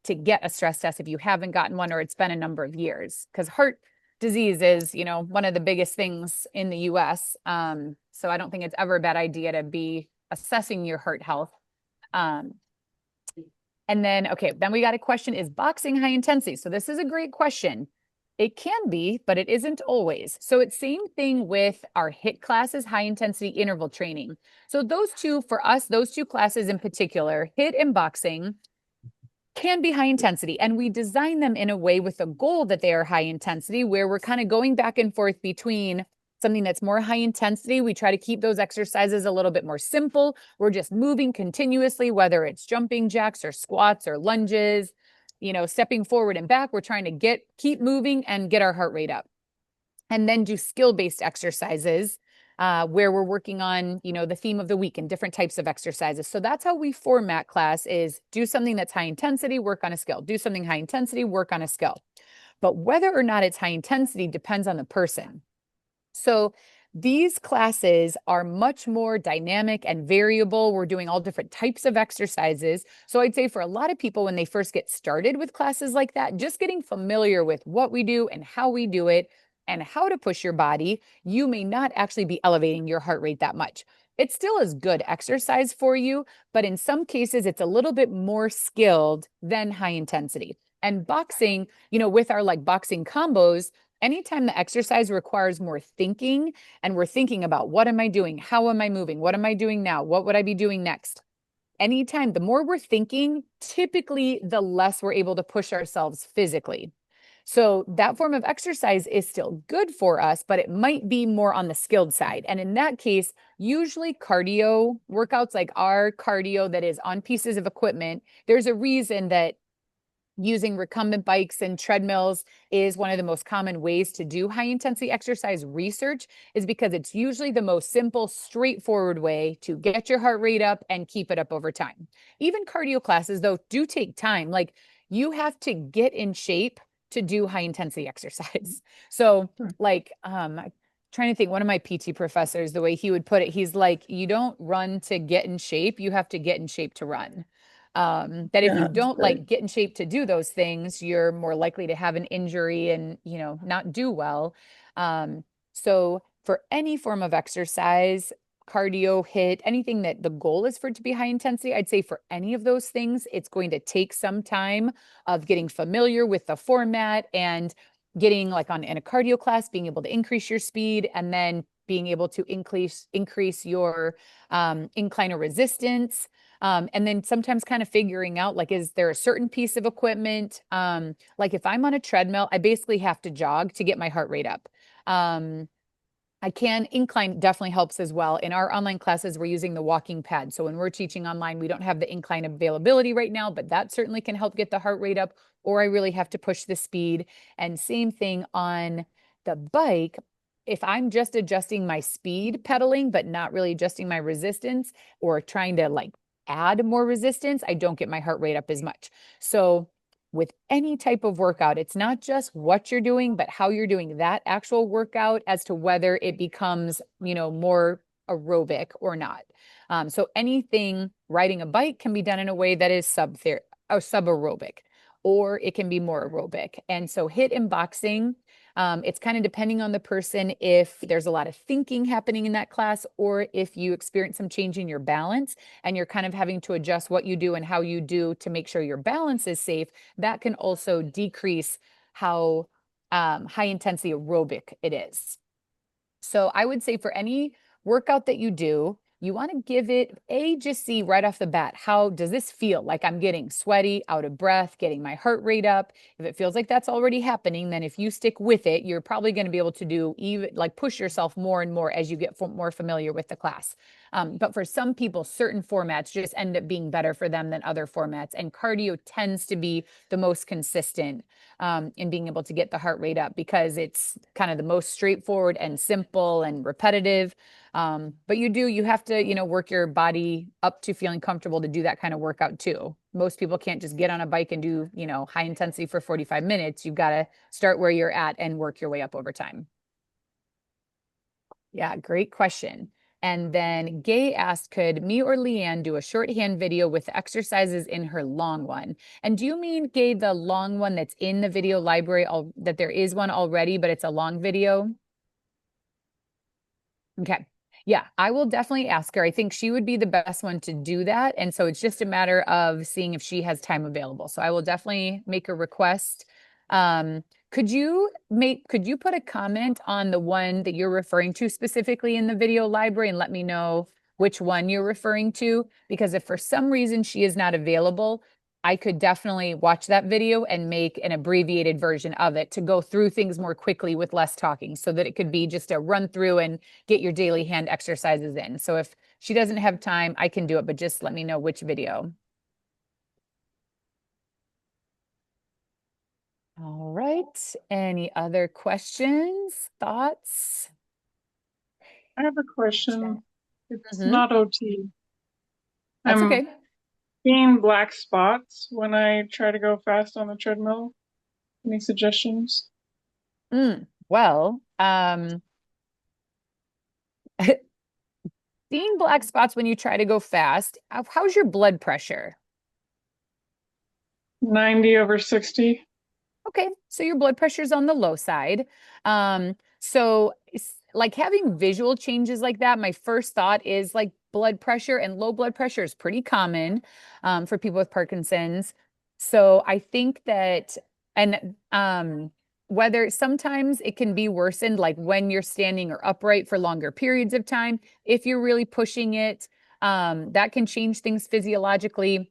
To get a stress test if you haven't gotten one or it's been a number of years because heart disease is, you know, one of the biggest things in the US. So I don't think it's ever a bad idea to be assessing your heart health. Um, and then, okay, then we got a question, is boxing high intensity? So this is a great question. It can be, but it isn't always. So it's same thing with our HIIT classes, high intensity interval training. So those two, for us, those two classes in particular, HIIT and boxing, can be high intensity. And we design them in a way with a goal that they are high intensity, where we're kind of going back and forth between something that's more high intensity. We try to keep those exercises a little bit more simple. We're just moving continuously, whether it's jumping jacks or squats or lunges, you know, stepping forward and back. We're trying to keep moving and get our heart rate up. And then do skill-based exercises where we're working on, you know, the theme of the week and different types of exercises. So that's how we format class is do something that's high intensity, work on a skill, do something high intensity, work on a skill. But whether or not it's high intensity depends on the person. So these classes are much more dynamic and variable. We're doing all different types of exercises. So I'd say for a lot of people, when they first get started with classes like that, just getting familiar with what we do and how we do it and how to push your body, you may not actually be elevating your heart rate that much. It still is good exercise for you, but in some cases, it's a little bit more skilled than high intensity. And boxing, you know, with our like boxing combos, anytime the exercise requires more thinking and we're thinking about what am I doing? How am I moving? What am I doing now? What would I be doing next? Anytime, the more we're thinking, typically the less we're able to push ourselves physically. So that form of exercise is still good for us, but it might be more on the skilled side. And in that case, usually cardio workouts like our cardio that is on pieces of equipment, there's a reason that using recumbent bikes and treadmills is one of the most common ways to do high intensity exercise research is because it's usually the most simple, straightforward way to get your heart rate up and keep it up over time. Even cardio classes, though, do take time. Like you have to get in shape to do high intensity exercise. So like trying to think, one of my PT professors, the way he would put it, he's like, you don't run to get in shape, you have to get in shape to run. That if Yeah, you that's don't great. like get in shape to do those things, you're more likely to have an injury and, not do well. So for any form of exercise, cardio, hit, anything that the goal is for it to be high intensity, I'd say for any of those things, it's going to take some time of getting familiar with the format and getting like in a cardio class, being able to increase your speed, and then being able to increase your incline or resistance. And then sometimes kind of figuring out, like, is there a certain piece of equipment? Like if I'm on a treadmill, I basically have to jog to get my heart rate up. I can incline definitely helps as well. In our online classes, we're using the walking pad. So when we're teaching online, we don't have the incline availability right now, but that certainly can help get the heart rate up, or I really have to push the speed. And same thing on the bike. If I'm just adjusting my speed pedaling, but not really adjusting my resistance or trying to like add more resistance, I don't get my heart rate up as much. So with any type of workout, it's not just what you're doing, but how you're doing that actual workout as to whether it becomes, more aerobic or not. So anything, riding a bike can be done in a way that is sub aerobic, or it can be more aerobic. And so hit and boxing, it's kind of depending on the person if there's a lot of thinking happening in that class, or if you experience some change in your balance and you're kind of having to adjust what you do and how you do to make sure your balance is safe. That can also decrease how high intensity aerobic it is. So I would say for any workout that you do, you want to give it just see right off the bat, how does this feel? Like I'm getting sweaty, out of breath, getting my heart rate up. If it feels like that's already happening, then if you stick with it, you're probably going to be able to do even like push yourself more and more as you get more familiar with the class. But for some people, certain formats just end up being better for them than other formats. And cardio tends to be the most consistent in being able to get the heart rate up because it's kind of the most straightforward and simple and repetitive. But you have to, work your body up to feeling comfortable to do that kind of workout too. Most people can't just get on a bike and do, high intensity for 45 minutes. You've got to start where you're at and work your way up over time. Yeah, great question. And then Gay asked, could me or Leanne do a shorthand video with the exercises in her long one? And do you mean, Gay, the long one that's in the video library, that there is one already, but it's a long video? Okay. Yeah, I will definitely ask her. I think she would be the best one to do that. And so it's just a matter of seeing if she has time available. So I will definitely make a request. Could you put a comment on the one that you're referring to specifically in the video library and let me know which one you're referring to? Because if for some reason she is not available, I could definitely watch that video and make an abbreviated version of it to go through things more quickly with less talking so that it could be just a run through and get your daily hand exercises in. So if she doesn't have time, I can do it, but just let me know which video. All right. Any other questions, thoughts? I have a question. It's Mhm. not OT. That's I'm okay. seeing black spots when I try to go fast on the treadmill. Any suggestions? Well, seeing black spots when you try to go fast, how's your blood pressure? 90/60. Okay, so your blood pressure's on the low side. So like having visual changes like that, my first thought is like blood pressure, and low blood pressure is pretty common for people with Parkinson's. So I think that, and whether sometimes it can be worsened, like when you're standing or upright for longer periods of time, if you're really pushing it, that can change things physiologically.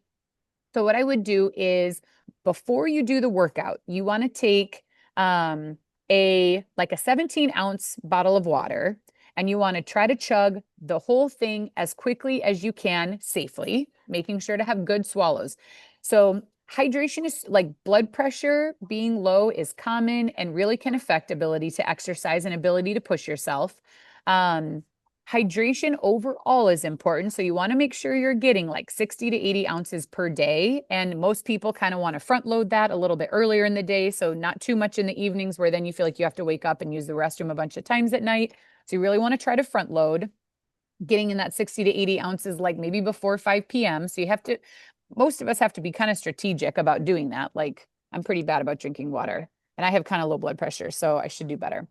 So what I would do is before you do the workout, you want to take a 17-ounce bottle of water, and you want to try to chug the whole thing as quickly as you can safely, making sure to have good swallows. So hydration is like blood pressure being low is common and really can affect ability to exercise and ability to push yourself. Hydration overall is important. So you want to make sure you're getting like 60 to 80 ounces per day. And most people kind of want to front load that a little bit earlier in the day. So not too much in the evenings where then you feel like you have to wake up and use the restroom a bunch of times at night. So you really want to try to front load, getting in that 60 to 80 ounces, like maybe before 5 p.m. So you have to, most of us have to be kind of strategic about doing that. Like I'm pretty bad about drinking water and I have kind of low blood pressure, so I should do better.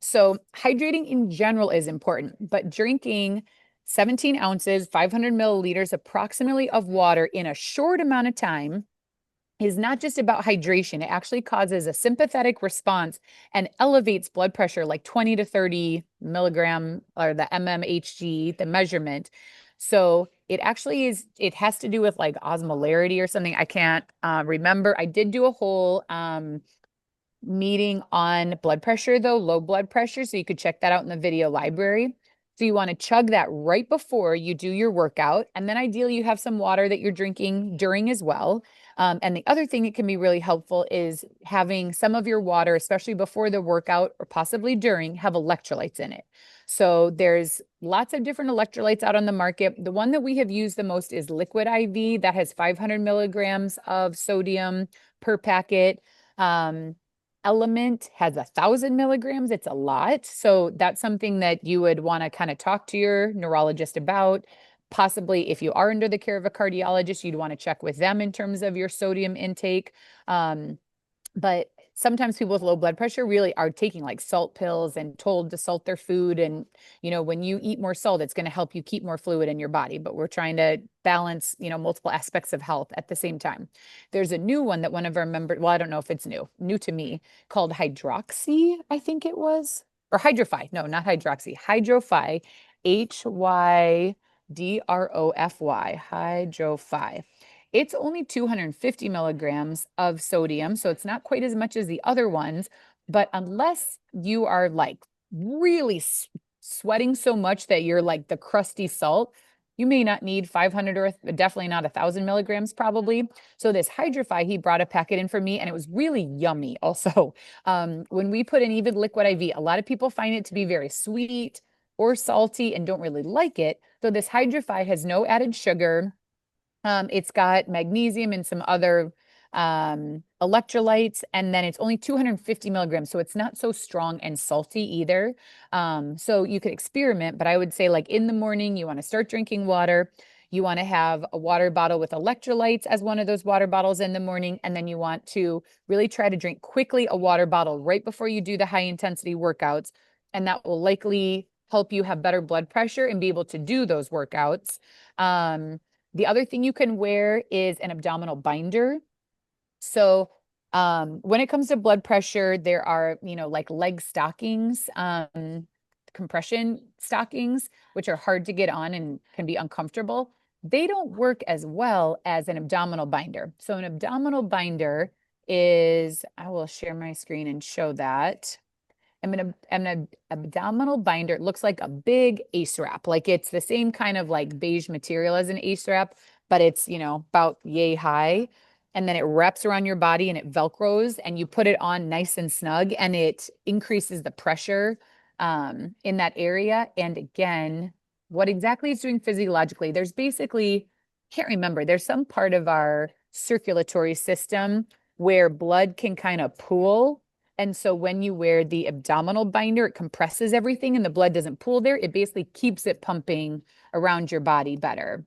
So hydrating in general is important, but drinking 17 ounces, 500 milliliters approximately of water in a short amount of time is not just about hydration. It actually causes a sympathetic response and elevates blood pressure like 20 to 30 milligram, or the mmHg, the measurement. So it actually is, it has to do with like osmolarity or something. I can't remember. I did do a whole meeting on blood pressure though, low blood pressure. So you could check that out in the video library. So you want to chug that right before you do your workout. And then ideally you have some water that you're drinking during as well. And the other thing that can be really helpful is having some of your water, especially before the workout or possibly during, have electrolytes in it. So there's lots of different electrolytes out on the market. The one that we have used the most is Liquid IV that has 500 milligrams of sodium per packet. Element has 1,000 milligrams. It's a lot. So that's something that you would want to kind of talk to your neurologist about. Possibly if you are under the care of a cardiologist, you'd want to check with them in terms of your sodium intake. But sometimes people with low blood pressure really are taking like salt pills and told to salt their food. And, you know, when you eat more salt, it's going to help you keep more fluid in your body. But we're trying to balance, you know, multiple aspects of health at the same time. There's a new one that one of our members, well, I don't know if it's new to me, called Hydroxy, I think it was, or Hydrofy. No, not Hydroxy, Hydrofy, Hydrofy, Hydrofy. It's only 250 milligrams of sodium, so it's not quite as much as the other ones. But unless you are like really sweating so much that you're like the crusty salt, you may not need 500 or definitely not 1,000 milligrams probably. So this Hydrofy, he brought a packet in for me and it was really yummy also. When we put in even Liquid IV, a lot of people find it to be very sweet or salty and don't really like it. So this Hydrofy has no added sugar. It's got magnesium and some other electrolytes, and then it's only 250 milligrams. So it's not so strong and salty either. So you could experiment, but I would say like in the morning, you want to start drinking water. You want to have a water bottle with electrolytes as one of those water bottles in the morning. And then you want to really try to drink quickly a water bottle right before you do the high intensity workouts. And that will likely help you have better blood pressure and be able to do those workouts. The other thing you can wear is an abdominal binder. So when it comes to blood pressure, there are, you know, like leg stockings, compression stockings, which are hard to get on and can be uncomfortable. They don't work as well as an abdominal binder. So an abdominal binder is, I will share my screen and show that. An abdominal binder. It looks like a big Ace wrap. Like it's the same kind of like beige material as an Ace wrap, but it's, you know, about yay high. And then it wraps around your body and it Velcros and you put it on nice and snug and it increases the pressure in that area. And again, what exactly it's doing physiologically, there's basically, can't remember, there's some part of our circulatory system where blood can kind of pool. And so when you wear the abdominal binder, it compresses everything and the blood doesn't pool there. It basically keeps it pumping around your body better.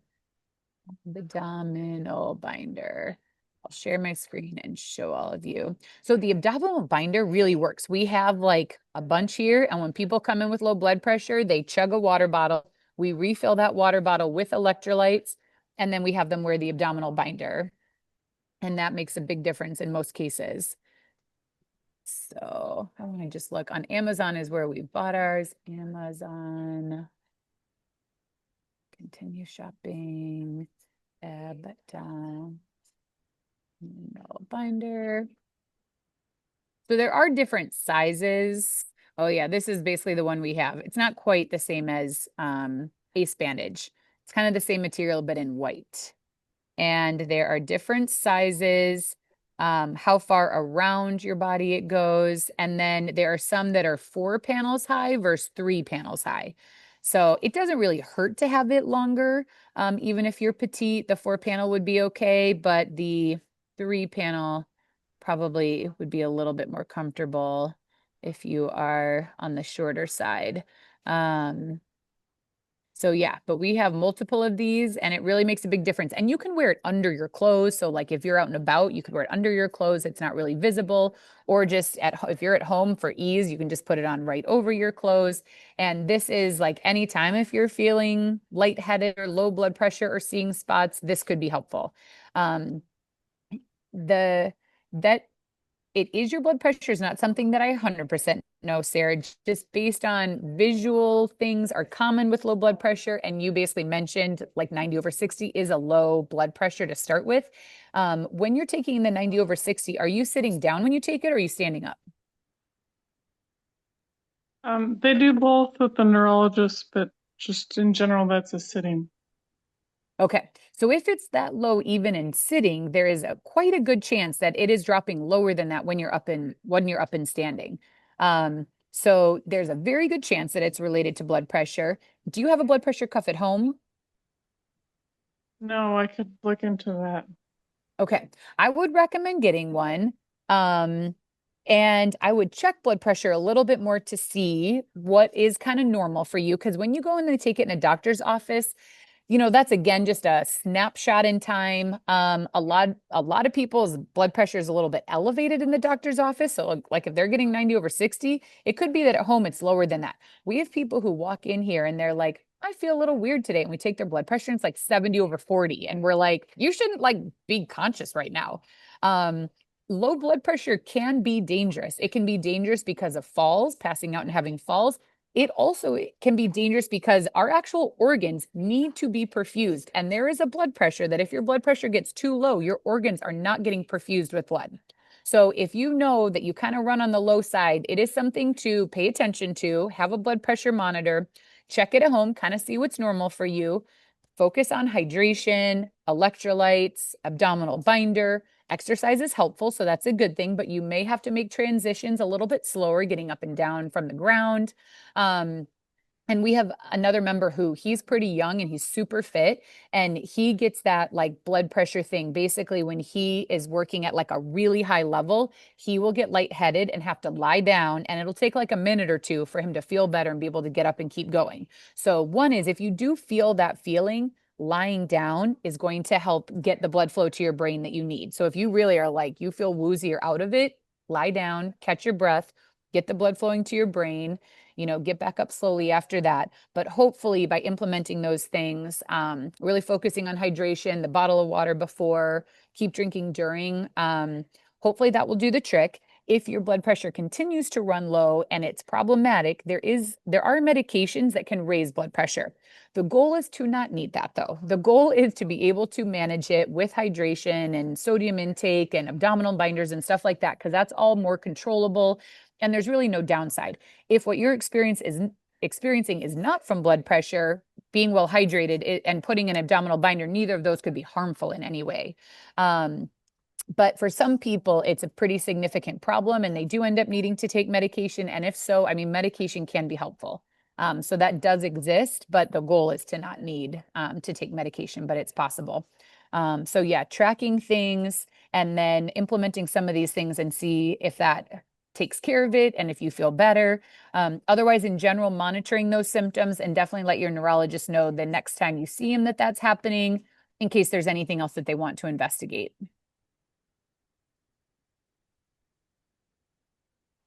The abdominal binder. I'll share my screen and show all of you. So the abdominal binder really works. We have like a bunch here. And when people come in with low blood pressure, they chug a water bottle. We refill that water bottle with electrolytes. And then we have them wear the abdominal binder. And that makes a big difference in most cases. So I want to just look on Amazon is where we bought ours. Amazon. Continue shopping. No binder. So there are different sizes. Oh yeah, this is basically the one we have. It's not quite the same as Ace Bandage. It's kind of the same material, but in white. And there are different sizes. how far around your body it goes. And then there are some that are 4 panels high versus 3 panels high. So it doesn't really hurt to have it longer. Even if you're petite, the 4 panel would be okay, but the 3 panel probably would be a little bit more comfortable if you are on the shorter side. So yeah, but we have multiple of these and it really makes a big difference. And you can wear it under your clothes. So like if you're out and about, you could wear it under your clothes. It's not really visible, or just if you're at home for ease, you can just put it on right over your clothes. And this is like anytime if you're feeling lightheaded or low blood pressure or seeing spots, this could be helpful. It is your blood pressure is not something that I 100% know, Sarah. Just based on visual things are common with low blood pressure. And you basically mentioned like 90/60 is a low blood pressure to start with. When you're taking the 90/60, are you sitting down when you take it or are you standing up? They do both with the neurologist, but just in general, that's a sitting. Okay, so if it's that low, even in sitting, there is quite a good chance that it is dropping lower than that when you're up and standing. So there's a very good chance that it's related to blood pressure. Do you have a blood pressure cuff at home? No, I could look into that. Okay, I would recommend getting one. And I would check blood pressure a little bit more to see what is kind of normal for you. Because when you go in and take it in a doctor's office, that's again just a snapshot in time. A lot of people's blood pressure is a little bit elevated in the doctor's office. So like if they're getting 90/60, it could be that at home it's lower than that. We have people who walk in here and they're like, I feel a little weird today. And we take their blood pressure and it's like 70/40. And we're like, you shouldn't like be conscious right now. Low blood pressure can be dangerous. It can be dangerous because of falls, passing out and having falls. It also can be dangerous because our actual organs need to be perfused. And there is a blood pressure that if your blood pressure gets too low, your organs are not getting perfused with blood. So if you know that you kind of run on the low side, it is something to pay attention to, have a blood pressure monitor, check it at home, kind of see what's normal for you. Focus on hydration, electrolytes, abdominal binder. Exercise is helpful, so that's a good thing, but you may have to make transitions a little bit slower, getting up and down from the ground. And we have another member who he's pretty young and he's super fit, and he gets that like blood pressure thing. Basically, when he is working at like a really high level, he will get lightheaded and have to lie down, and it'll take like a minute or two for him to feel better and be able to get up and keep going. So one is if you do feel that feeling, lying down is going to help get the blood flow to your brain that you need. So if you really are like, you feel woozy or out of it, lie down, catch your breath, get the blood flowing to your brain, get back up slowly after that. But hopefully by implementing those things, really focusing on hydration, the bottle of water before, keep drinking during, hopefully that will do the trick. If your blood pressure continues to run low and it's problematic, there are medications that can raise blood pressure. The goal is to not need that though. The goal is to be able to manage it with hydration and sodium intake and abdominal binders and stuff like that, because that's all more controllable and there's really no downside. If what you're experiencing is not from blood pressure, being well hydrated and putting an abdominal binder, neither of those could be harmful in any way. But for some people, it's a pretty significant problem and they do end up needing to take medication. And if so, I mean, medication can be helpful. So that does exist, but the goal is to not need to take medication, but it's possible. So yeah, tracking things and then implementing some of these things and see if that takes care of it and if you feel better. Otherwise, in general, monitoring those symptoms and definitely let your neurologist know the next time you see him that that's happening in case there's anything else that they want to investigate.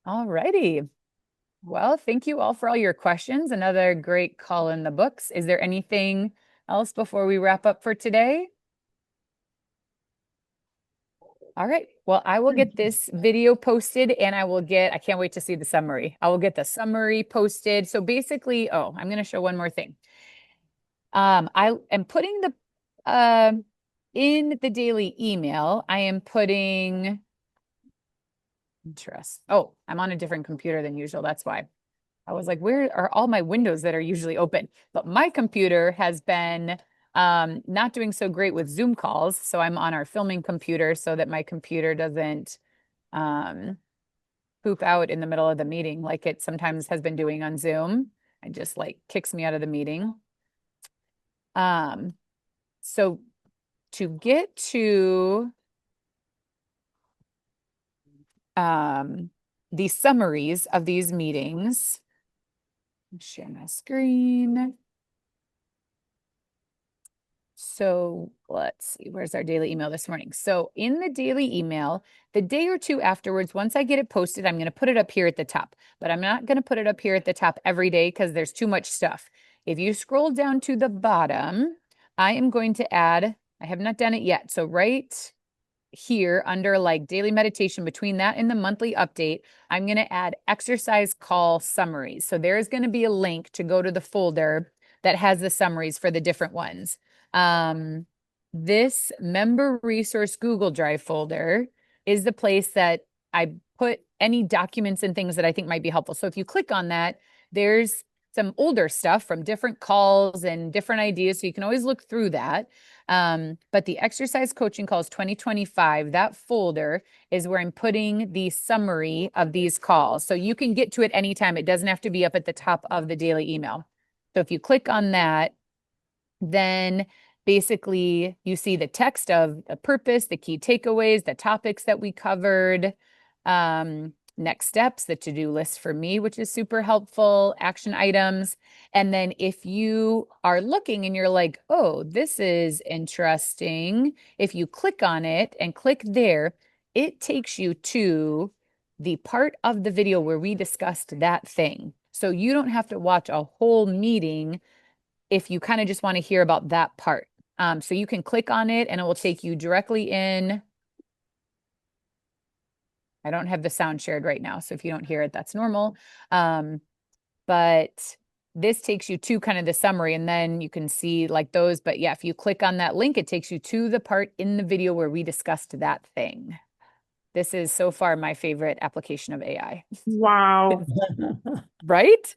All righty. Well, thank you all for all your questions. Another great call in the books. Is there anything else before we wrap up for today? All right. Well, I will get this video posted and I can't wait to see the summary. I will get the summary posted. So basically, I'm going to show one more thing. I am putting in the daily email, I am putting I'm on a different computer than usual. That's why. I was like, where are all my windows that are usually open? But my computer has been Not doing so great with Zoom calls. So I'm on our filming computer so that my computer doesn't poop out in the middle of the meeting like it sometimes has been doing on Zoom. It just like kicks me out of the meeting. So to get to the summaries of these meetings, share my screen. So let's see, where's our daily email this morning? So in the daily email, the day or two afterwards, once I get it posted, I'm going to put it up here at the top, but I'm not going to put it up here at the top every day because there's too much stuff. If you scroll down to the bottom, I am going to add, I have not done it yet. So right here under like daily meditation, between that and the monthly update, I'm going to add exercise call summaries. So there's going to be a link to go to the folder that has the summaries for the different ones. This member resource Google Drive folder is the place that I put any documents and things that I think might be helpful. So if you click on that, there's some older stuff from different calls and different ideas. So you can always look through that. But the exercise coaching calls 2025, that folder is where I'm putting the summary of these calls. So you can get to it anytime. It doesn't have to be up at the top of the daily email. So if you click on that, then basically you see the text of the purpose, the key takeaways, the topics that we covered, next steps, the to-do list for me, which is super helpful, action items. And then if you are looking and you're like, oh, this is interesting, if you click on it and click there, it takes you to the part of the video where we discussed that thing. So you don't have to watch a whole meeting if you kind of just want to hear about that part. So you can click on it and it will take you directly in. I don't have the sound shared right now, so if you don't hear it, that's normal. But this takes you to kind of the summary, and then you can see like those. But yeah, if you click on that link, it takes you to the part in the video where we discussed that thing. This is so far my favorite application of AI. Wow. Right?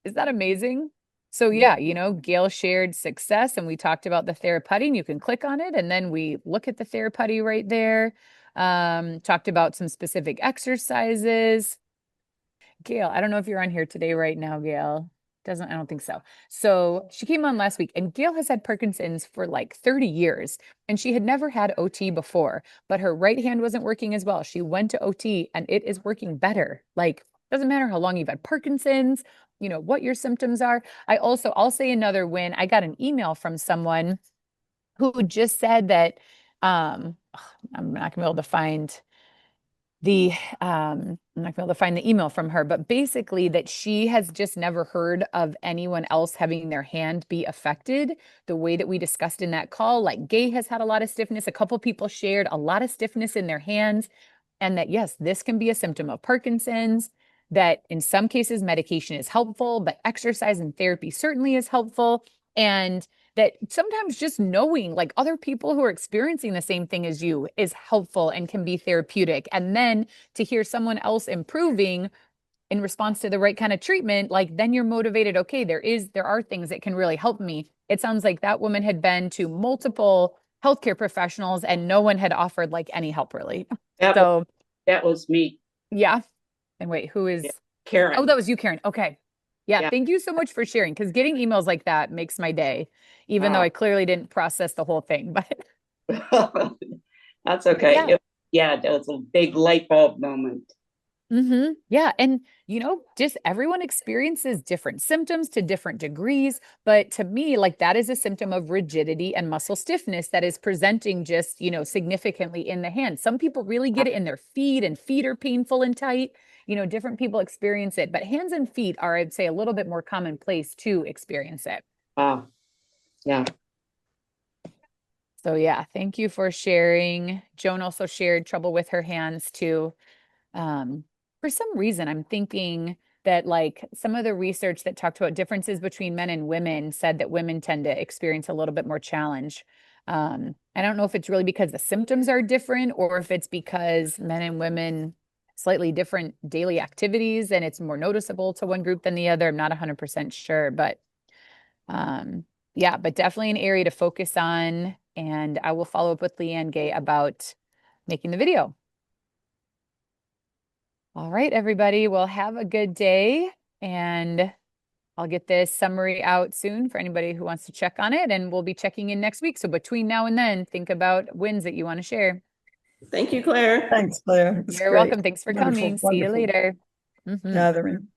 Is that amazing? So yeah, you know, Gail shared success and we talked about the Theraputty, and you can click on it and then we look at the Theraputty right there. Talked about some specific exercises. Gail, I don't know if you're on here today right now, Gail. I don't think so. So she came on last week, and Gail has had Parkinson's for like 30 years, and she had never had OT before, but her right hand wasn't working as well. She went to OT and it is working better. Like, doesn't matter how long you've had Parkinson's, you know, what your symptoms are. I'll say another win. I got an email from someone who just said that, I'm not gonna be able to find I'm not gonna be able to find the email from her, but basically that she has just never heard of anyone else having their hand be affected the way that we discussed in that call. Like Gay has had a lot of stiffness. A couple people shared a lot of stiffness in their hands, and that yes, this can be a symptom of Parkinson's, that in some cases medication is helpful, but exercise and therapy certainly is helpful. And that sometimes just knowing like other people who are experiencing the same thing as you is helpful and can be therapeutic. And then to hear someone else improving in response to the right kind of treatment, like then you're motivated. Okay, there are things that can really help me. It sounds like that woman had been to multiple healthcare professionals and no one had offered like any help really. That was me. Yeah. And wait, who is Karen? Oh, that was you, Karen. Okay. Yeah. Thank you so much for sharing, because getting emails like that makes my day, even though I clearly didn't process the whole thing, but that's okay. That was a big light bulb moment. Yeah. And, you know, just everyone experiences different symptoms to different degrees. But to me, like that is a symptom of rigidity and muscle stiffness that is presenting just, you know, significantly in the hand. Some people really get it in their feet, and feet are painful and tight. You know, different people experience it, but hands and feet are, I'd say, a little bit more commonplace to experience it. Wow. Yeah. So yeah, thank you for sharing. Joan also shared trouble with her hands too. For some reason, I'm thinking that like some of the research that talked about differences between men and women said that women tend to experience a little bit more challenge. I don't know if it's really because the symptoms are different or if it's because men and women slightly different daily activities and it's more noticeable to one group than the other. I'm not 100% sure, but Yeah, but definitely an area to focus on. And I will follow up with Leanne Gay about making the video. All right, everybody. Well, have a good day. And I'll get this summary out soon for anybody who wants to check on it. And we'll be checking in next week. So between now and then, think about wins that you want to share. Thank you, Claire. Thanks, Claire. It's You're great. welcome. Thanks for Wonderful, coming. See you wonderful later. Mhm. gathering.